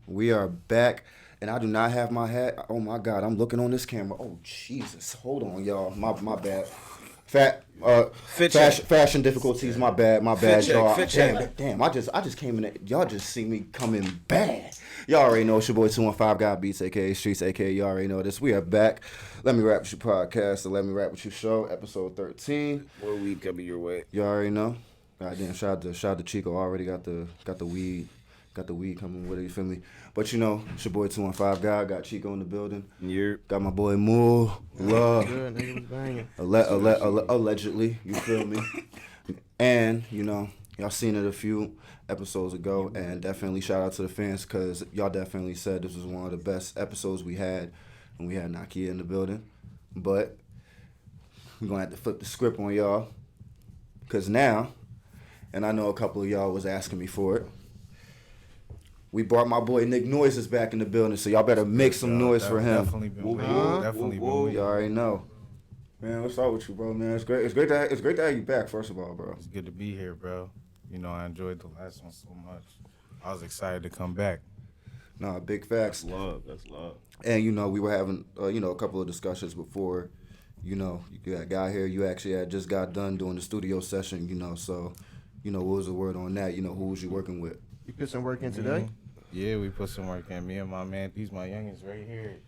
We are back, and I do not have my hat. Oh my God, I'm looking on this camera. Oh Jesus, hold on, y'all. My bad. Fat fashion difficulties. My bad, y'all. Damn. I just came in. Y'all just see me coming bad. Y'all already know it's your boy 215 God Beats, aka Streets, aka y'all already know this. We are back. Let me rap with you podcast, the Let Me Rap with You show, episode 13. More weed coming your way. Y'all already know. Goddamn, shout out to Chico. Already got the weed. Got the weed coming with it, you feel me? But you know, it's your boy 215 God. Got Chico in the building. Yeah. Got my boy Moore. Love. Good, nigga was banging. Allegedly, you feel me? And, you know, y'all seen it a few episodes ago. And definitely shout out to the fans because y'all definitely said this was one of the best episodes we had. And we had Nakia in the building. But we're going to have to flip the script on y'all. Because now, and I know a couple of y'all was asking me for it, we brought my boy Nick Noizes back in the building, so y'all better make some noise for him. Definitely been You already know. Man, what's up with you, bro, man? It's great to have you back, first of all, bro. It's good to be here, bro. You know, I enjoyed the last one so much. I was excited to come back. Nah, big facts. That's love. And, you know, we were having, a couple of discussions before, you know, you got here. You actually had just got done doing the studio session, you know, so, you know, what was the word on that? You know, who was you working with? You put some work in today? Yeah, we put some work in. Me and my man, these my youngins right here.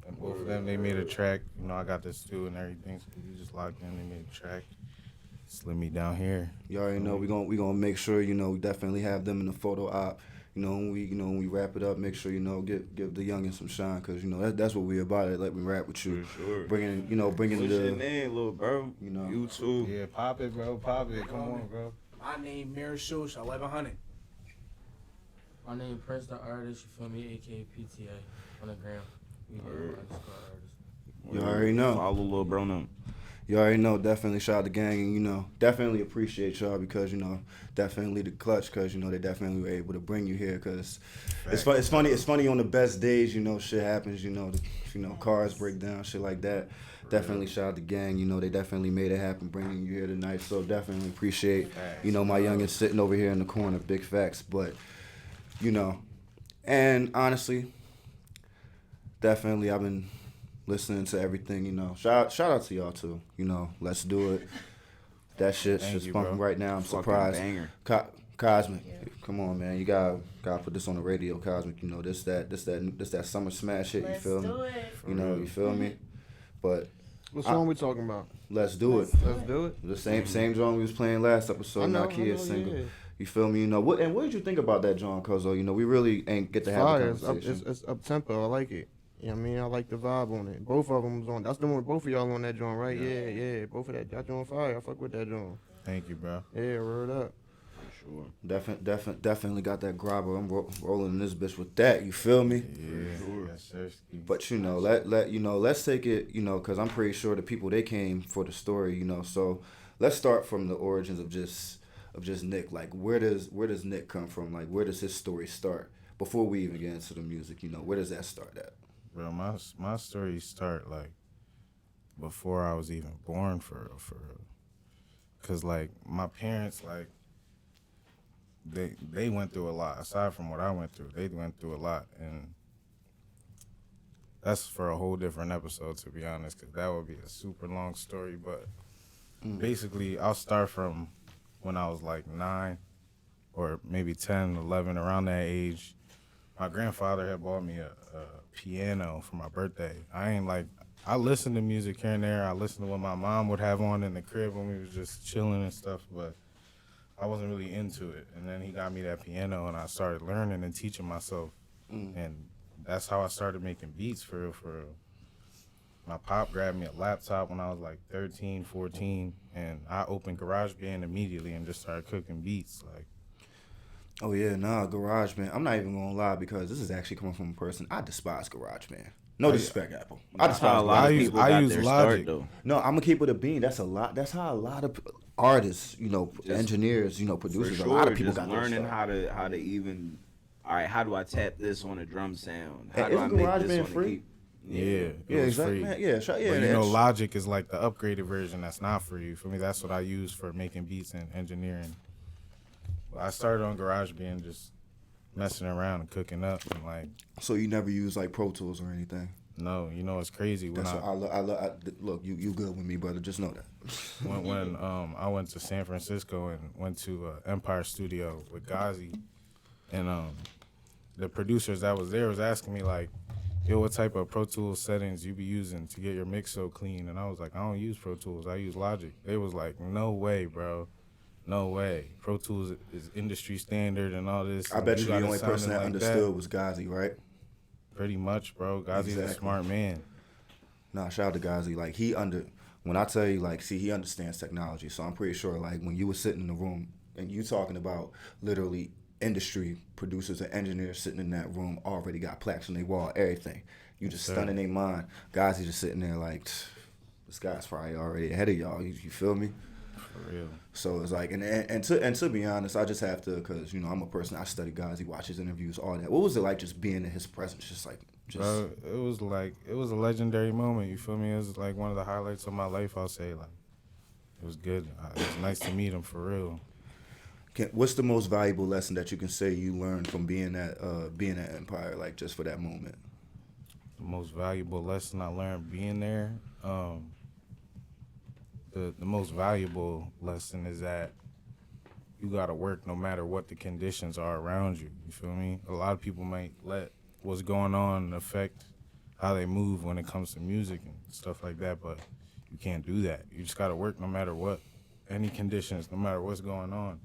And both of them, they made a track. You know, I got the stew and everything, so we just locked in. They made a track. Slid me down here. You already know we gonna make sure, you know, we definitely have them in the photo op. You know, when we wrap it up, make sure, you know, give the youngins some shine, cause you know that's what we about. It. Let me rap with you. For sure. Bringing What's your name, little bro? You know, you too. Yeah, pop it, bro. Pop it. Come on, bro. My name Marishosh 1100. My name Prince the Artist, you feel me, aka PTA on the gram. You already know. Follow little bro now. You already know. Definitely shout out the gang, and you know, definitely appreciate y'all because you know, definitely the clutch, because you know they definitely were able to bring you here. Because it's funny on the best days, you know, shit happens. You know, cars break down, shit like that. Definitely shout out the gang. You know, they definitely made it happen, bringing you here tonight. So definitely appreciate, you know, my youngins sitting over here in the corner. Big facts, but you know, and honestly, definitely I've been listening to everything, you know. Shout out to y'all too. You know, let's do it. That shit's just pumping right now. I'm surprised. Cosmic, come on, man. You gotta put this on the radio, Cosmic. You know, this that summer smash hit. You feel me? You know, you feel me? But what song we talking about? Let's do it. Let's do it. The same song we was playing last episode. Nakia single. Yeah. You feel me? You know what? And what did you think about that, John? Cause you know we really ain't get to have a conversation. It's up tempo. I like it. You know what I mean? I like the vibe on it. Both of them was on. That's the one. Both of y'all on that joint, right? Yeah. Both of that joint fire. I fuck with that joint. Thank you, bro. Yeah, word up. Sure. Definitely got that grabber. I'm rolling this bitch with that. You feel me? Yeah. Sure. Yes, sir. But you know, let's take it. You know, because I'm pretty sure the people they came for the story. You know, so let's start from the origins of just Nick. Like, where does Nick come from? Like, where does his story start? Before we even get into the music, you know, where does that start at? Bro, my story start like before I was even born for real. Cause like my parents, like they went through a lot. Aside from what I went through, they went through a lot, and that's for a whole different episode, to be honest, cause that would be a super long story. But basically, I'll start from when I was like 9 or maybe 10, 11, around that age. My grandfather had bought me a piano for my birthday. I listened to music here and there. I listened to what my mom would have on in the crib when we was just chilling and stuff, but I wasn't really into it. And then he got me that piano, and I started learning and teaching myself. And that's how I started making beats for real. My pop grabbed me a laptop when I was like 13, 14, and I opened GarageBand immediately and just started cooking beats. Like, oh yeah, GarageBand. I'm not even gonna lie because this is actually coming from a person. I despise GarageBand. No disrespect, Apple. I despise. I use Logic. Start, though. No, I'm gonna keep it a bean. That's how a lot of artists, you know, engineers, you know, producers. Sure, a lot of people just got learning how to even. All right, how do I tap this on a drum sound? How do I make this on free? Yeah, exactly. Free. Yeah, but you know, Logic is like the upgraded version that's not free. For me, that's what I use for making beats and engineering. Well, I started on GarageBand just messing around and cooking up and like. So you never use like Pro Tools or anything? No, you know it's crazy when That's what look, you good with me, brother. Just know that. when I went to San Francisco and went to Empire Studio with Ghazi, and the producers that was there was asking me like, yo, what type of Pro Tools settings you be using to get your mix so clean? And I was like, I don't use Pro Tools, I use Logic. They was like, no way, bro. No way. Pro Tools is industry standard and all this. I bet you the only sound person that like understood was Ghazi, right? Pretty much, bro. Ghazi's a smart man. Nah, shout out to Ghazi. Like when I tell you, like, see, he understands technology. So I'm pretty sure, like, when you were sitting in the room and you talking about literally industry producers and engineers sitting in that room already got plaques on their wall, everything. You just stunning their mind. Ghazi just sitting there like, this guy's probably already ahead of y'all. You feel me? For real. So it's like, and to be honest, I just have to, because, you know, I'm a person, I study Ghazi, watch his interviews, all that. What was it like just being in his presence? Bro, it was a legendary moment, you feel me? It was like one of the highlights of my life, I'll say. Like, it was good. It was nice to meet him, for real. What's the most valuable lesson that you can say you learned from being at Empire, like, just for that moment? The most valuable lesson I learned being there, the most valuable lesson is that you gotta work no matter what the conditions are around you. You feel me? A lot of people might let what's going on affect how they move when it comes to music and stuff like that, but you can't do that. You just gotta work no matter what, any conditions, no matter what's going on.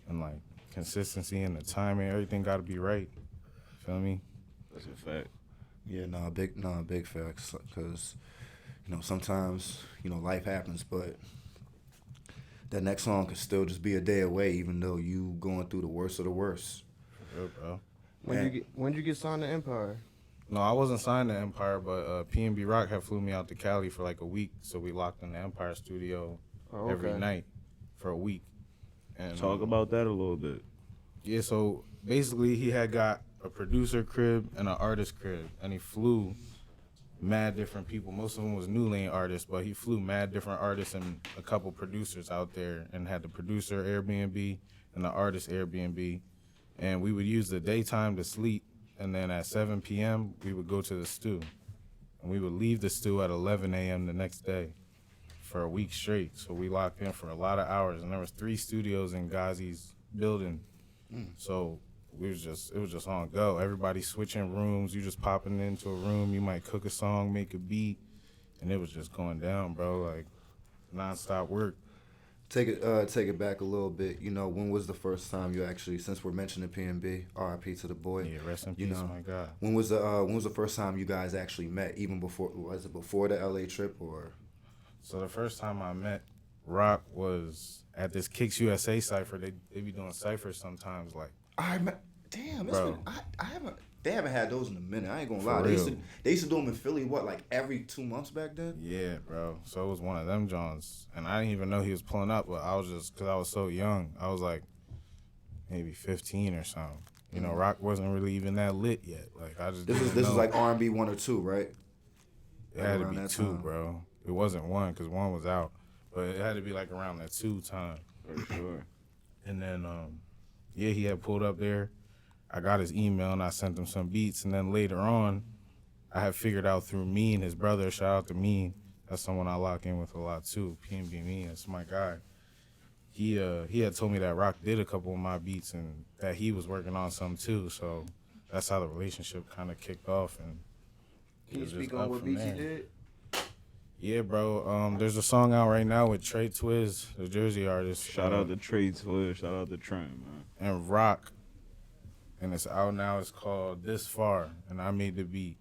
And like consistency and the timing, everything gotta be right. Feel me? That's a fact. Yeah, big facts. Because, you know, sometimes, you know, life happens, but that next song could still just be a day away, even though you going through the worst of the worst. For real, bro. When you get signed to Empire? No, I wasn't signed to Empire, but PNB Rock had flew me out to Cali for like a week, so we locked in the Empire studio every night for a week. And Talk about that a little bit. Yeah, so basically he had got a producer crib and an artist crib, and he flew mad different people. Most of them was New Lane artists, but he flew mad different artists and a couple producers out there, and had the producer Airbnb and the artist Airbnb. And we would use the daytime to sleep, and then at 7 p.m. we would go to the stew. And we would leave the stew at 11 a.m. the next day for a week straight. So we locked in for a lot of hours, and there was 3 studios in Ghazi's building. So it was just on go. Everybody switching rooms. You just popping into a room. You might cook a song, make a beat, and it was just going down, bro. Like nonstop work. Take it back a little bit. You know, when was the first time you actually, since we're mentioning PNB, RIP to the boy. Yeah, rest in peace, my God. When was the first time you guys actually met? Even before, was it before the LA trip or? So the first time I met Rock was at this Kicks USA cipher. They be doing ciphers sometimes, like. Damn, bro. I haven't. They haven't had those in a minute. I ain't gonna For lie. real. They used to do them in Philly. What, like every 2 months back then? Yeah, bro. So it was one of them Johns, and I didn't even know he was pulling up. But I was just, cause I was so young. I was like maybe 15 or something. You know, Rock wasn't really even that lit yet. Like I just. This is like R&B 1 or 2, right? It had to around be that 2, time. bro. It wasn't 1, cause 1 was out, but it had to be like around that 2 time. For sure. And then, yeah, he had pulled up there. I got his email and I sent him some beats. And then later on, I had figured out through Mean, his brother, shout out to Mean. That's someone I lock in with a lot too. PNB Mean, that's my guy. He had told me that Rock did a couple of my beats and that he was working on some too. So that's how the relationship kind of kicked off. And Can you speak on what beats he did? Yeah, bro. There's a song out right now with Trey Twiz, the Jersey artist. Shout out to Trey Twiz. Shout out to Trent, man. And Rock. And it's out now. It's called This Far, and I made the beat.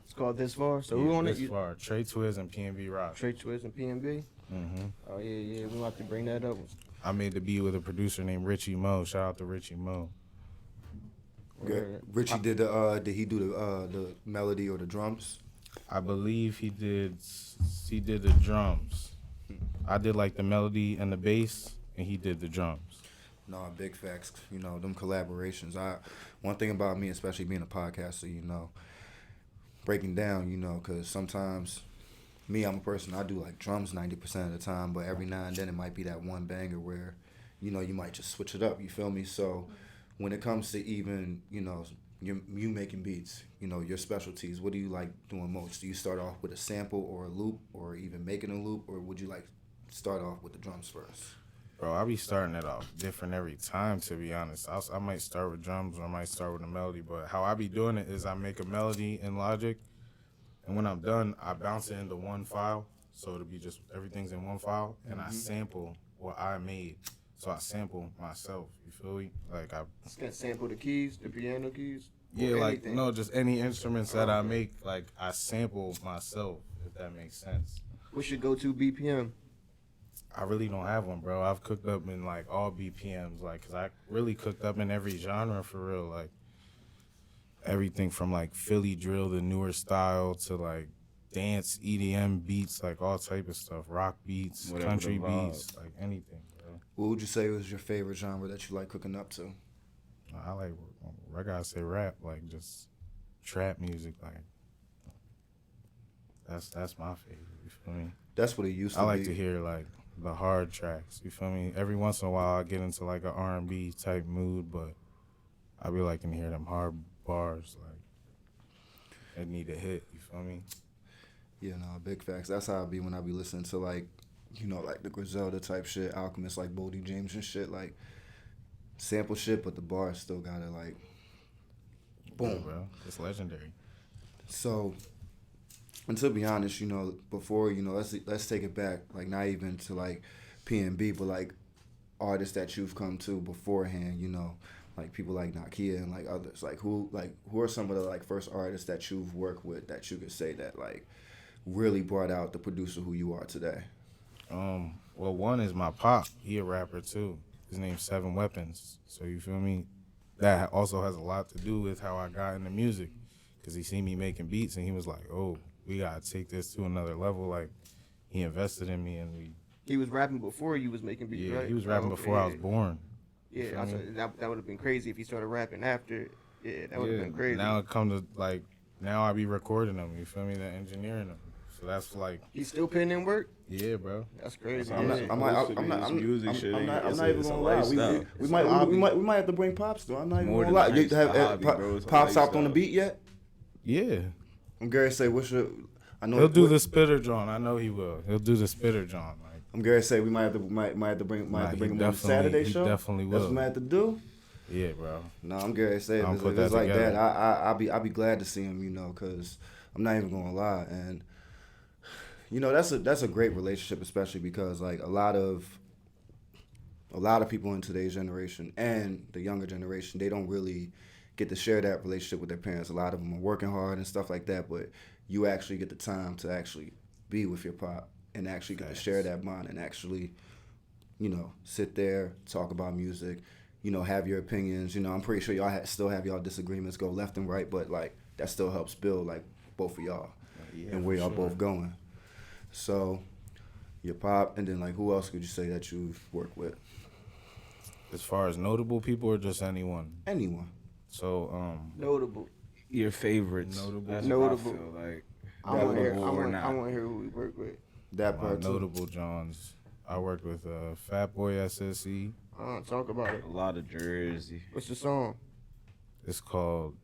It's called This Far. So Yeah, who on This it? Far. Trey Twiz and PNB Rock. Trey Twiz and PNB. Mm-hmm. Oh yeah. We'll have to bring that up. I made the beat with a producer named Richie Mo. Shout out to Richie Mo. Good. Richie did he do the melody or the drums? I believe he did the drums. I did like the melody and the bass, and he did the drums. No, big facts. You know, them collaborations. One thing about me, especially being a podcaster, you know, breaking down, you know, because sometimes I'm a person, I do like drums 90% of the time, but every now and then it might be that one banger where, you know, you might just switch it up, you feel me? So when it comes to even, you making beats, your specialties, what do you like doing most? Do you start off with a sample or a loop or even making a loop, or would you like start off with the drums first? Bro, I be starting it off different every time, to be honest. I might start with drums or I might start with a melody, but how I be doing it is I make a melody in Logic, and when I'm done, I bounce it into one file, so it'll be just everything's in one file, and I sample what I made. So I sample myself, you feel me? Like I Sample the keys, the piano keys. Yeah, or like anything. no, just any instruments that I make, like I sample myself, if that makes sense. What's your go-to BPM? I really don't have one, bro. I've cooked up in like all BPMs, like, cause I really cooked up in every genre for real, like everything from like Philly drill, the newer style, to like dance, EDM beats, like all type of stuff, rock beats, Whatever country the vibe. beats, like anything, bro. What would you say was your favorite genre that you like cooking up to? I gotta say rap, like just trap music, like that's my favorite. You feel me? That's what it used to I be. like to hear like the hard tracks. You feel me? Every once in a while, I get into like a R&B type mood, but I be liking to hear them hard bars, like that need a hit. You feel me? Yeah, no, big facts. That's how I be when I be listening to like, like the Griselda type shit, Alchemist, like Boldy James and shit, like sample shit, but the bars still gotta like, boom. Yeah, bro. It's legendary. So, and to be honest, before, let's take it back, like not even to like PNB, but like artists that you've come to beforehand, like people like Nakia and like others, like who are some of the like first artists that you've worked with that you could say that like really brought out the producer who you are today? Well, one is my pop. He a rapper too. His name's Seven Weapons. So you feel me? That also has a lot to do with how I got into music, cause he seen me making beats and he was like, "Oh, we gotta take this to another level." Like he invested in me and He was rapping before you was making beats, yeah, right? he was rapping before I was born. Yeah, that would have been crazy if he started rapping after. Yeah, that would have been crazy. Now it comes to like now I be recording them. You feel me? The engineering them. So that's like He's still putting in work. yeah, bro. That's crazy. I'm not even gonna lie. We might have to bring Pops though. I'm not even More gonna lie. than You just a have hobby, bro. It's a Pops hopped on the lifestyle. beat yet? Yeah. I'm Gary say, what's your? I know He'll do the spitter John. I know he will. He'll do the spitter John. Like I'm Gary say we might have to bring Nah, he him on the definitely- Saturday he show. definitely That's what will. we might have to do. yeah, bro. No, I'm Gary say I'll if put it's that like together. that, I'll be glad to see him. Cause I'm not even gonna lie, and that's a great relationship, especially because like a lot of people in today's generation and the younger generation, they don't really get to share that relationship with their parents. A lot of them are working hard and stuff like that, but you actually get the time to actually be with your pop and actually get to share that bond and actually, sit there, talk about music, have your opinions. I'm pretty sure y'all still have y'all disagreements go left and right, but like that still helps build like both of y'all and where y'all both going. So your pop, and then like who else could you say that you've worked with? As far as notable people or just anyone? Anyone. So Notable. Your favorites. Notable. That's Notable. what I feel like. I want to hear. Notable or not. I want to hear who we work with. That my part too. notable Johns. I worked with Fatboy SSE. Talk about it. A lot of Jersey. What's the song? It's called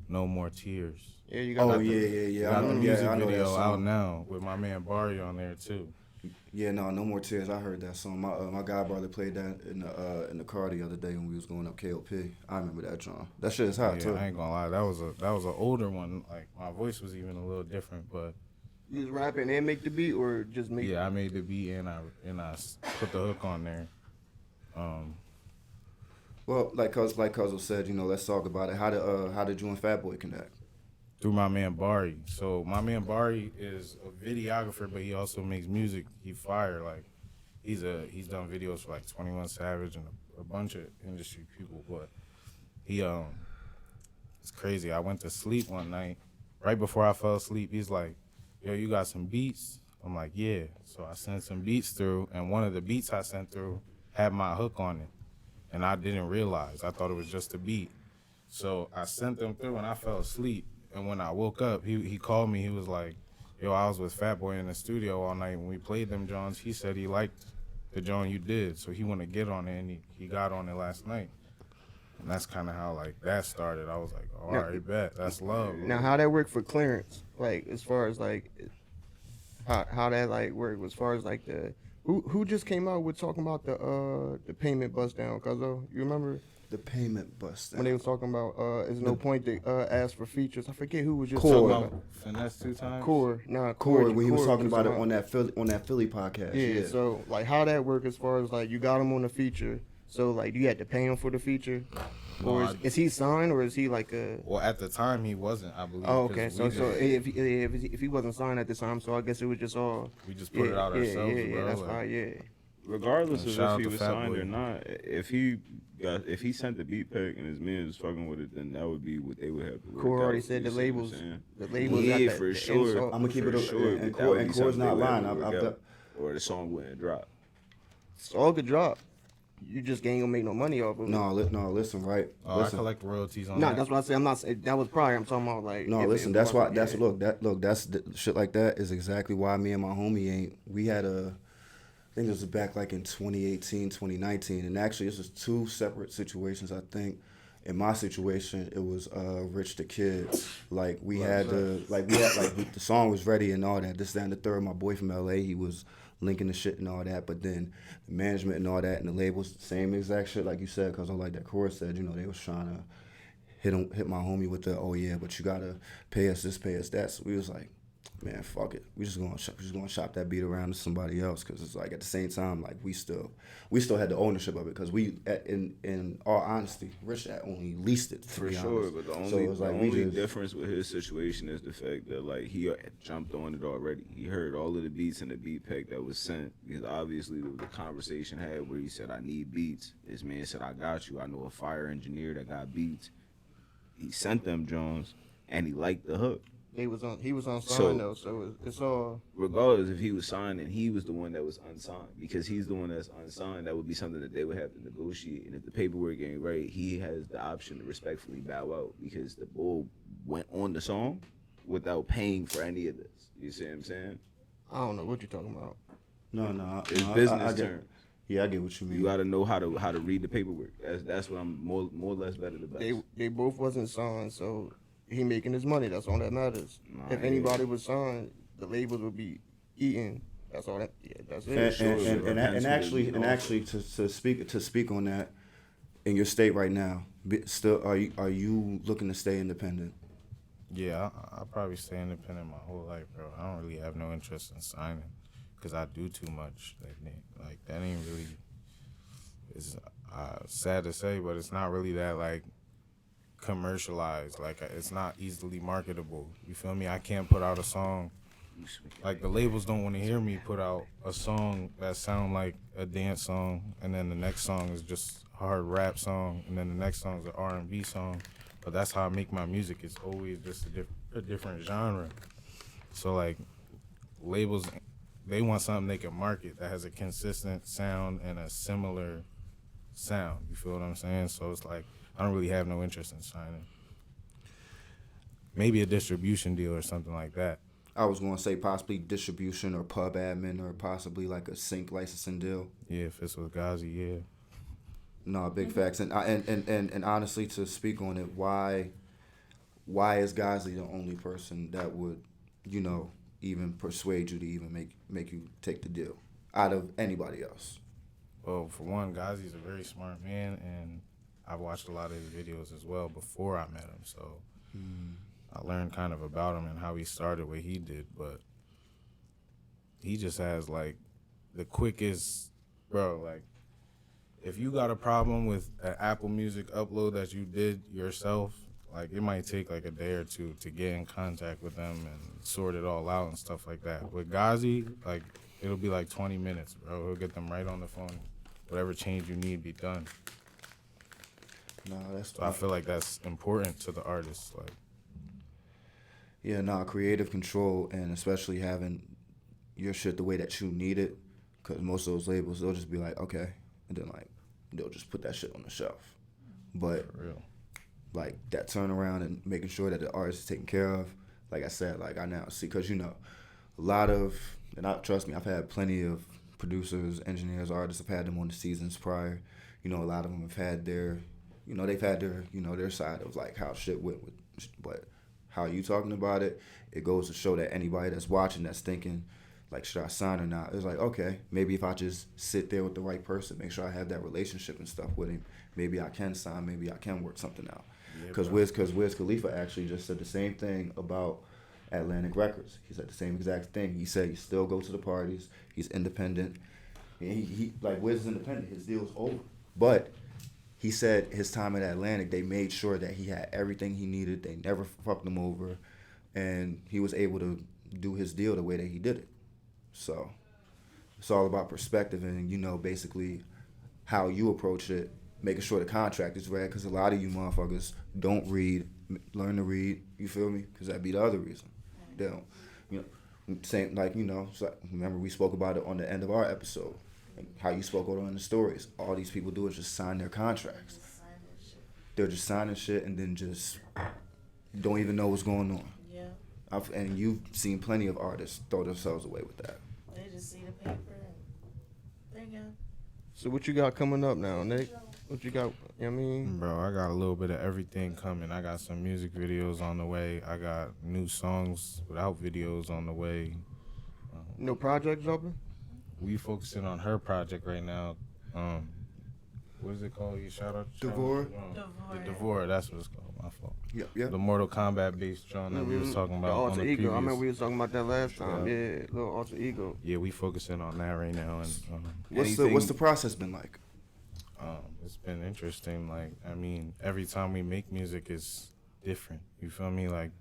No More Tears. Yeah, you got. Oh the- yeah. Got I the know, music I know that video song. out now with my man Barry on there too. Yeah, no more tears. I heard that song. My god brother played that in the car the other day when we was going up KOP. I remember that song. That shit is hot Yeah, too. I ain't gonna lie, that was an older one. Like my voice was even a little different, but You was rapping and make the beat, or just make? yeah, I made the beat and I put the hook on there. Well, like Cuzzo said, let's talk about it. How did you and Fatboy connect? Through my man Barry. So my man Barry is a videographer, but he also makes music. He fire, like he's done videos for like 21 Savage and a bunch of industry people. But he it's crazy. I went to sleep one night. Right before I fell asleep, he's like, "Yo, you got some beats?" I'm like, "Yeah." So I sent some beats through, and one of the beats I sent through had my hook on it, and I didn't realize. I thought it was just a beat. So I sent them through, and I fell asleep. And when I woke up, he called me. He was like, "Yo, I was with Fatboy in the studio all night when we played them Johns. He said he liked the John you did, so he wanted to get on it, and he got on it last night." And that's kind of how like that started. I was like, oh, all Now- right, bet that's love. Now, how that work for clearance? Like, as far as like, how that like work? As far as like the who just came out with talking about the payment bust down? Cause you remember The payment bust. when they was talking about there's no point to ask for features. I forget who was just Core. talking about Finesse 2 times. Core. Nah, Corey, when he was Core talking about it on that Philly podcast. Yeah, so like how that work as far as like you got him on the feature, so like you had to pay him for the feature, or No, is he signed or is he like a? Well, at the time he wasn't, I believe. Oh, okay. 'cause So we so just- if he wasn't signed at the time, so I guess it was just all. we just put it out ourselves, yeah, bro. that's like, right. Yeah. Regardless And of shout if out he to was Fat signed Boy. or not, if he sent the beat pick and his man was fucking with it, then that would be what they would have to work Core out, already said you the see what I'm labels. saying? The labels. Yeah, got the, for the sure. insult. I'm gonna keep For it up, sure, and but that would be Core's something not they would lying. have to I've work done- out, or the song wouldn't drop. All could drop. You just ain't gonna make no money off of it. No, listen, right? oh, Listen. I collect royalties on No, that. that's what I said. I'm not. That was prior. I'm talking about like. No, if listen. it That's why. wasn't- That's yeah. that's the, shit like that is exactly why me and my homie ain't. We had I think this was back like in 2018, 2019, and actually this was two separate situations. I think in my situation it was Rich the Kid. Like we had the song was ready and all that. This, that, and the third. My boy from LA, he was linking the shit and all that. But then the management and all that and the labels, same exact shit like you said. Cause like that chorus said, they was trying to hit my homie with the, oh yeah, but you gotta pay us this, pay us that. So we was like, man, fuck it. We just gonna shop that beat around to somebody else, because it's like at the same time, like we still had the ownership of it, because in all honesty, Rich had only leased it, to For be sure, honest. but the So only, it was like the we only just- difference with his situation is the fact that like he jumped on it already. He heard all of the beats in the beat pack that was sent, because obviously there was a conversation had where he said, I need beats. This man said, I got you. I know a fire engineer that got beats. He sent them Jones, and he liked the hook. He was on So- sign though, so it's all. Regardless if he was signed and he was the one that was unsigned, because he's the one that's unsigned, that would be something that they would have to negotiate. And if the paperwork ain't right, he has the option to respectfully bow out, because the bull went on the song without paying for any of this. You see what I'm saying? I don't know what you're talking about. No, It's no, business I get, terms. Yeah, I get what you mean. You got to know how to read the paperwork. That's what I'm more or less better the best. They both wasn't signed, so he making his money. That's all that matters. Nah, If yeah. anybody was signed, the labels would be eating. That's all that. Yeah, that's And, it. sure, and, sure. and, and, Depends and who they actually, beat to speak on that, in your state right now, still are you looking to stay independent? Yeah, I'll probably stay independent my whole life, bro. I don't really have no interest in signing, because I do too much. Like that ain't really. It's sad to say, but it's not really that like commercialized. Like it's not easily marketable. You feel me? I can't put out a song. Like the labels don't want to hear me put out a song that sound like a dance song, and then the next song is just a hard rap song, and then the next song is an R&B song. But that's how I make my music. It's always just a different genre. So like labels, they want something they can market that has a consistent sound and a similar sound. You feel what I'm saying? So it's like I don't really have no interest in signing. Maybe a distribution deal or something like that. I was going to say possibly distribution or pub admin or possibly like a sync licensing deal. Yeah, if it's with Ghazi, yeah. No, big facts. And honestly, to speak on it, why is Ghazi the only person that would, even persuade you to even make you take the deal out of anybody else? Well, for one, Ghazi's a very smart man, and I've watched a lot of his videos as well before I met him. So I learned kind of about him and how he started what he did. But he just has, like, the quickest, bro, like, if you got a problem with an Apple Music upload that you did yourself, like, it might take, like, a day or two to get in contact with them and sort it all out and stuff like that. With Ghazi, like, it'll be like 20 minutes, bro. He'll get them right on the phone. Whatever change you need be done. No, that's. So I feel like that's important to the artist. Like, Yeah, creative control, and especially having your shit the way that you need it, because most of those labels, they'll just be like, okay, and then like they'll just put that shit on the shelf. But for real. like that turnaround and making sure that the artist is taken care of, like I said, like I now see, because a lot of, trust me, I've had plenty of producers, engineers, artists. I've had them on the seasons prior. A lot of them have had their you know, they've had their, you know, their side of like how shit went with, but how you talking about it, it goes to show that anybody that's watching, that's thinking, like, should I sign or not? It's like, okay, maybe if I just sit there with the right person, make sure I have that relationship and stuff with him, maybe I can sign, maybe I can work something out. Because Wiz Khalifa actually just said the same thing about Atlantic Records. He said the same exact thing. He said he still go to the parties. He's independent. And he like Wiz is independent. His deal's over. But he said his time at Atlantic, they made sure that he had everything he needed. They never fucked him over, and he was able to do his deal the way that he did it. So it's all about perspective and, you know, basically how you approach it, making sure the contract is read, because a lot of you motherfuckers don't read, learn to read, you feel me? Because that'd be the other reason. They don't, you know, same, like, you know, so remember we spoke about it on the end of our episode, like how you spoke about it in the stories. All these people do is just sign their contracts. They're just signing shit and then just don't even know what's going on. Yeah. And you've seen plenty of artists throw themselves away with that. They just see the paper and there you go. So what you got coming up now, Nick? What you got? You know what I mean? Bro, I got a little bit of everything coming. I got some music videos on the way. I got new songs without videos on the way. No projects dropping? We focusing on her project right now. What is it called? You shout out? Devore? The Devore, that's what it's called. My fault. Yep. The Mortal Kombat based John that we was talking The about on Alter the Ego. previous. I remember we was talking about that last time. Yeah, little Alter Ego. Yeah, we focusing on that right now. And What's the process been like? it's been interesting. Like, I mean, every time we make music is different. You feel me? Like,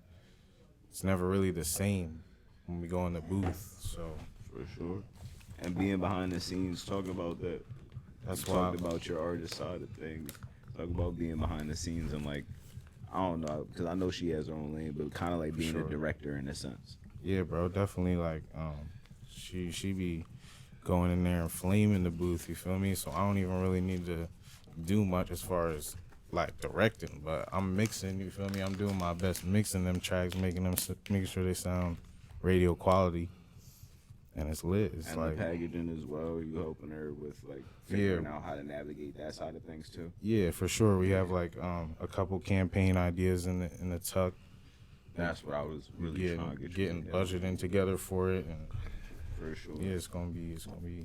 it's never really the same when we go in the booth. So For sure. And being behind the scenes, talk about that. that's You why. talked about your artist side of things. Talk about being behind the scenes and like, I don't know, because I know she has her own lane, but kind of like being Sure. a director in a sense. Yeah, bro, definitely. Like, she be going in there and flaming the booth. You feel me? So I don't even really need to do much as far as like directing, but I'm mixing. You feel me? I'm doing my best mixing them tracks, making sure they sound radio quality, and it's lit. It's And like the packaging as well. You helping her with like figuring out how to navigate that side of things too. yeah, for sure. We have like a couple campaign ideas in the tuck. That's what I was really trying to get Getting you. budgeting together for it, and For sure. yeah, it's gonna be.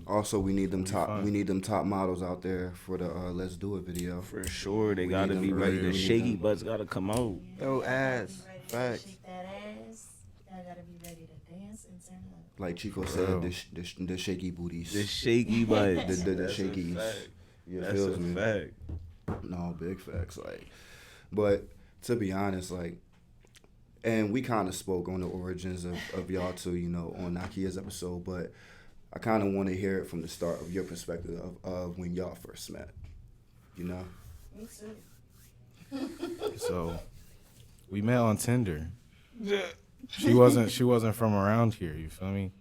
Also, we need them It'll be fun. top models out there for the Let's Do It video. For sure, they We gotta need be them ready. ready. The We need shaky them. butts gotta come out. Oh, ass. Be ready to Facts. shake that ass. Y'all gotta be ready to dance and turn up. Like Chico Real. said, the shaky booties. The shaky butts. The That's a shakies. fact. You That's feel a me? fact. No, big facts. Like, but to be honest, like, and we kind of spoke on the origins of y'all too, you know, on Nakia's episode, but I kind of want to hear it from the start of your perspective of when y'all first met, you know? Me too. So we met on Tinder. She wasn't from around here, you feel me?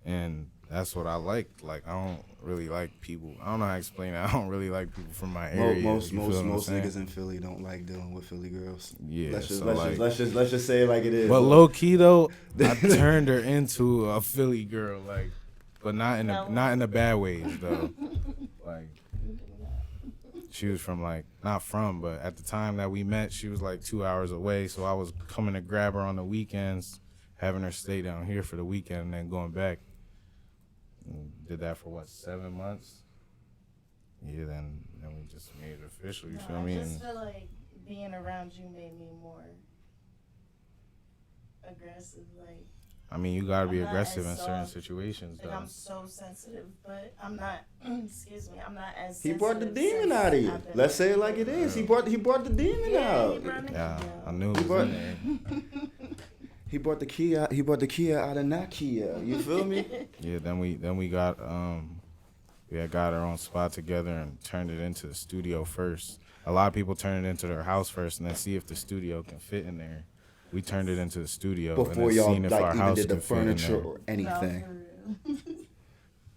And that's what I liked. Like, I don't really like people. I don't know how to explain it. I don't really like people from my area. Most you feel what I'm saying? niggas in Philly don't like dealing with Philly girls. Yeah, Let's just so let's just say it like it is. But low key though, I turned her into a Philly girl, like, but not in a bad ways though. Like, she was from like, not from, but at the time that we met, she was like 2 hours away. So I was coming to grab her on the weekends, having her stay down here for the weekend, and then going back. And did that for 7 months? Yeah, then we just made it official. You feel me? I just And feel like being around you made me more aggressive. Like, I mean, you gotta be I'm not aggressive in as certain soft. situations, like though. I'm so sensitive, but I'm not. Excuse me, I'm not as. He brought the sensitive demon since out of you. I've been Let's say it around like it you. is. He brought the demon Yeah, he out. brought the Yeah, demon I out. knew it was brought- in there. He brought the key out. He brought the key out of Nakia. You feel me? Yeah, then we got we had got our own spot together and turned it into the studio first. A lot of people turn it into their house first and then see if the studio can fit in there. We turned it into the studio Before and then y'all seen if like our even house did the can fit in furniture there. or No, anything. for real.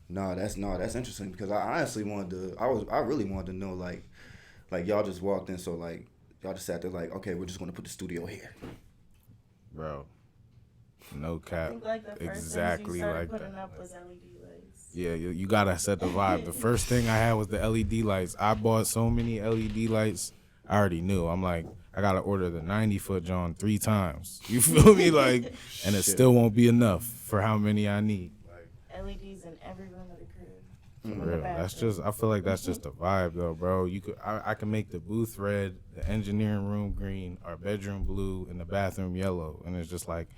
No, that's interesting because I honestly wanted to. I really wanted to know like y'all just walked in, so like y'all just sat there like, okay, we're just gonna put the studio here. Bro, no I cap. think like the first Exactly things you started like putting that. up was LED lights. Yeah, you gotta set the vibe. The first thing I had was the LED lights. I bought so many LED lights. I already knew. I'm like, I gotta order the 90-foot John 3 times. You feel me? Like, and it still won't be enough for how many I need. LEDs in every room of the crib. For In the real. That's bathroom. just, I feel like that's just a vibe though, bro. I can make the booth red, the engineering room green, our bedroom blue, and the bathroom yellow. And it's just like,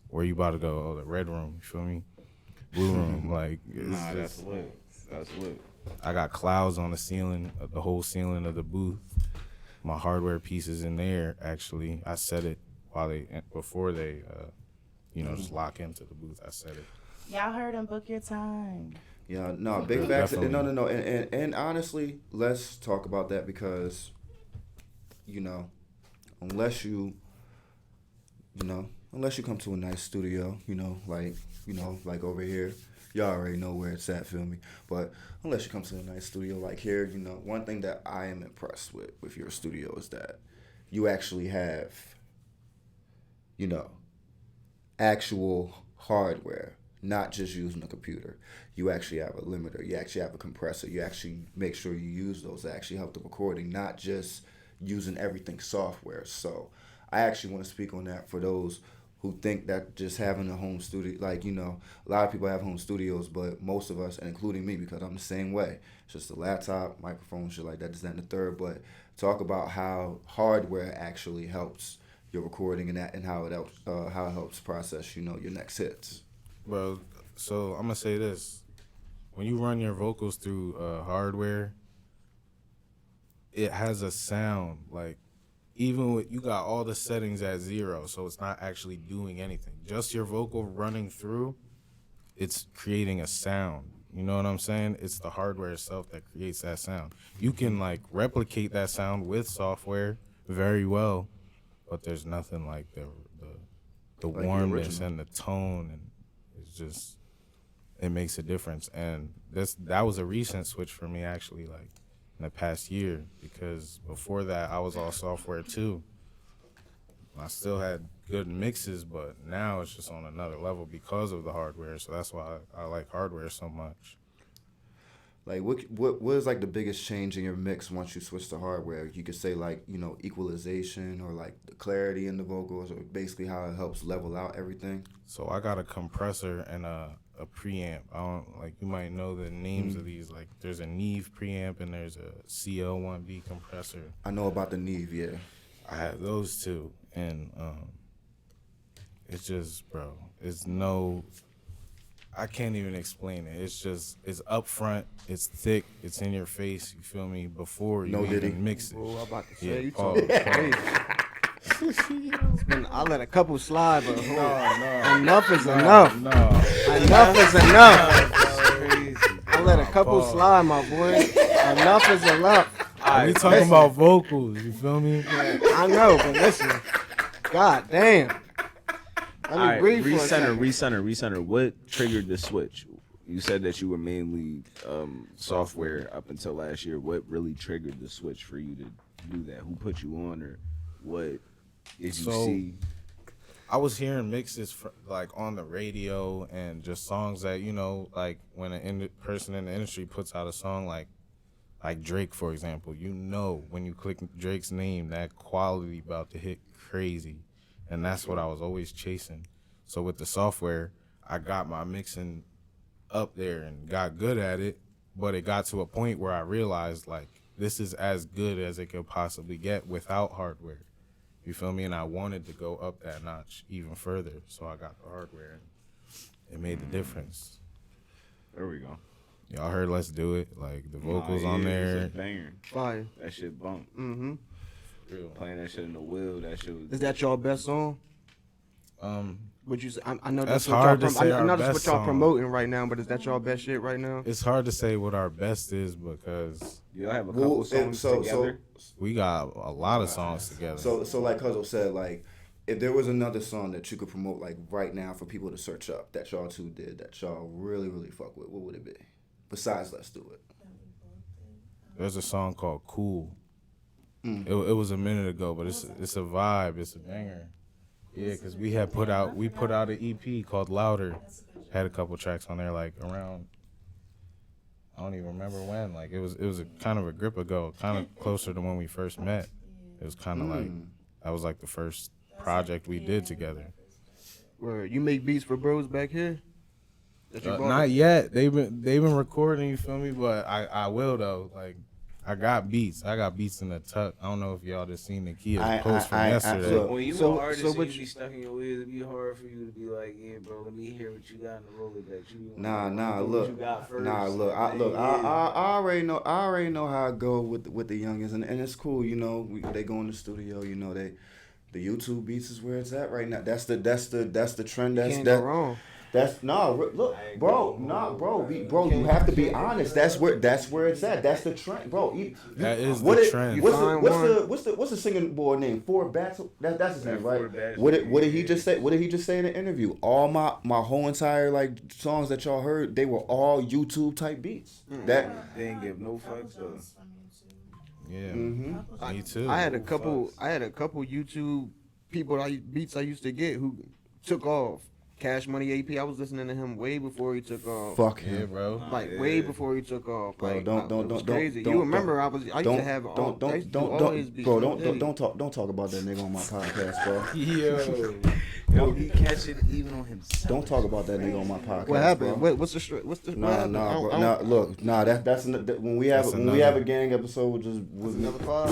where you about to go? Oh, the red room, you feel me? Blue room, like, it's Nah, just, that's lit. That's lit. I got clouds on the ceiling, the whole ceiling of the booth. My hardware pieces in there, actually. I set it before they, just lock into the booth. I set it. Y'all heard him. Book your time. Yeah, no, big Yeah, facts. definitely. No. And honestly, let's talk about that because, unless you come to a nice studio, like over here, y'all already know where it's at, feel me? But unless you come to a nice studio like here, one thing that I am impressed with your studio is that you actually have, actual hardware, not just using a computer. You actually have a limiter. You actually have a compressor. You actually make sure you use those to actually help the recording, not just using everything software. So I actually want to speak on that for those who think that just having a home studio, a lot of people have home studios, but most of us, and including me, because I'm the same way, it's just a laptop, microphone, shit like that, this, that, and the third. But talk about how hardware actually helps your recording and how it helps process, your next hits. Bro, so I'm gonna say this. When you run your vocals through hardware, it has a sound. Like, even with, you got all the settings at 0, so it's not actually doing anything. Just your vocal running through, it's creating a sound. You know what I'm saying? It's the hardware itself that creates that sound. You can, replicate that sound with software very well, but there's nothing like the the warmness original. and the tone, and it's just, it makes a difference. And that was a recent switch for me, actually, in the past year, because before that I was all software too. I still had good mixes, but now it's just on another level because of the hardware. So that's why I like hardware so much. Like, what is, the biggest change in your mix once you switch to hardware? You could say, equalization or, the clarity in the vocals, or basically how it helps level out everything. So I got a compressor and a preamp. I don't, you might know the names of these. There's a Neve preamp and there's a CL1B compressor. I know about the Neve, yeah. I have those two, and it's just, bro, I can't even explain it. It's up front, it's thick, it's in your face, you feel me, before you even mix it. Bro, I'm about to say, Yeah, you pause, talking crazy. I let a couple slide, but enough is enough. No. Enough is enough. I let a couple slide, my boy. Enough is enough. We talking about vocals, you feel me? I know, but listen. God damn. Let me breathe for a second. Recenter. What triggered the switch? You said that you were mainly software up until last year. What really triggered the switch for you to do that? Who put you on, or what did you see? I was hearing mixes on the radio and just songs that, when a person in the industry puts out a song like Drake, for example, when you click Drake's name, that quality about to hit crazy. And that's what I was always chasing. So with the software, I got my mixing up there and got good at it, but it got to a point where I realized, this is as good as it could possibly get without hardware. You feel me? And I wanted to go up that notch even further, so I got the hardware, and it made the difference. There we go. Y'all heard Let's Do It? The vocals on there. It's a banger. Fire. That shit bump. Mm-hmm. Real. Playing that shit in the wheel, that shit was... Is that your best song? Would you say? I know That's what hard y'all to say I know our that's what best y'all song. promoting right now, but is that your best shit right now? It's hard to say what our best is because Y'all have a couple songs together? we got a lot of songs together. So like Cuzzo said, if there was another song that you could promote right now for people to search up that y'all two did that y'all really, really fuck with, what would it be? Besides Let's Do It. There's a song called Cool. It was a minute ago, but it's a vibe. It's a banger. Yeah, because we put out an EP called Louder. Had a couple tracks on there around, I don't even remember when. It was a kind of a grip ago, kind of closer to when we first met. It was kind of like that was like the first project we did together. Where you make beats for bros back here? That you bought Not it? yet. They've been recording. You feel me? But I will though. Like I got beats. I got beats in the tuck. I don't know if y'all just seen Nakia's post from yesterday. look, When you So- an artist so and what you be stuck in your ways, it'd be hard for you to be like, yeah, bro, let me hear what you got in the Rolodex. Look, you got first. I already know how I go with the youngins, and it's cool, you know. They go in the studio, you know. The YouTube beats is where it's at right now. That's the trend. Can't go wrong. That's look, bro, you have to be honest. That's where it's at. That's the trend, bro. That is the trend. What's the singing boy name? Ford Bats. That's his name, right? What did he just say? What did he just say in the interview? All my whole entire like songs that y'all heard, they were all YouTube type beats. That They ain't give no fucks though. Yeah, Mm-hmm. me too. I had a couple YouTube beats I used to get who took off. Cash Money AP. I was listening to him way before he took off. fuck Yeah, him. bro. Like way before he took off. Bro, Like, don't it was crazy. don't You remember I used don't to have all don't I used to do all his beats. bro, Lil Diddy. don't talk about that nigga on my podcast, bro. Yo, he catch it even on himself. Don't talk about that nigga on my podcast. What happened? Bro. What's the what Nah, happened? bro. Look, that's when we have a gang episode, which is Another pod?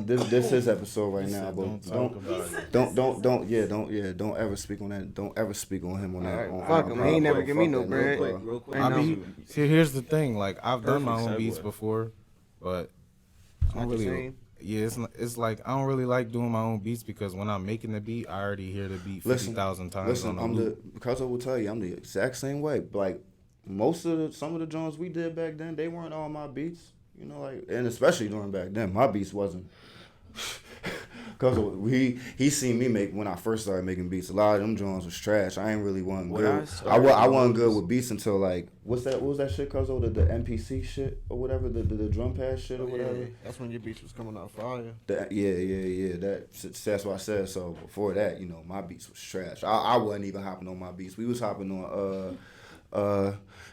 this his episode right now, bro. Don't talk about it. Don't ever speak on that. Don't ever speak on him on that. Alright, on fuck our him. He ain't never podcast, give me bro. no Fuck that bread. nigga, bro. Real quick. I know. Here's the thing. Like I've done my own Perfect beats segue. before, but I don't Not the really. same. Yeah, it's like I don't really like doing my own beats because when I'm making the beat, I already hear the beat 50,000 times Listen, on the loop. because I will tell you, I'm the exact same way. Like some of the joints we did back then, they weren't all my beats. You know, like, and especially during back then, my beats wasn't. Cause he seen me make when I first started making beats. A lot of them joints was trash. I ain't really wasn't When good. I I wasn't good with beats until like what was that shit? Cause the MPC shit or whatever, the drum pad shit or whatever. Yeah, that's when your beats was coming out fire. That's what I said. So before that, you know, my beats was trash. I wasn't even hopping on my beats. We was hopping on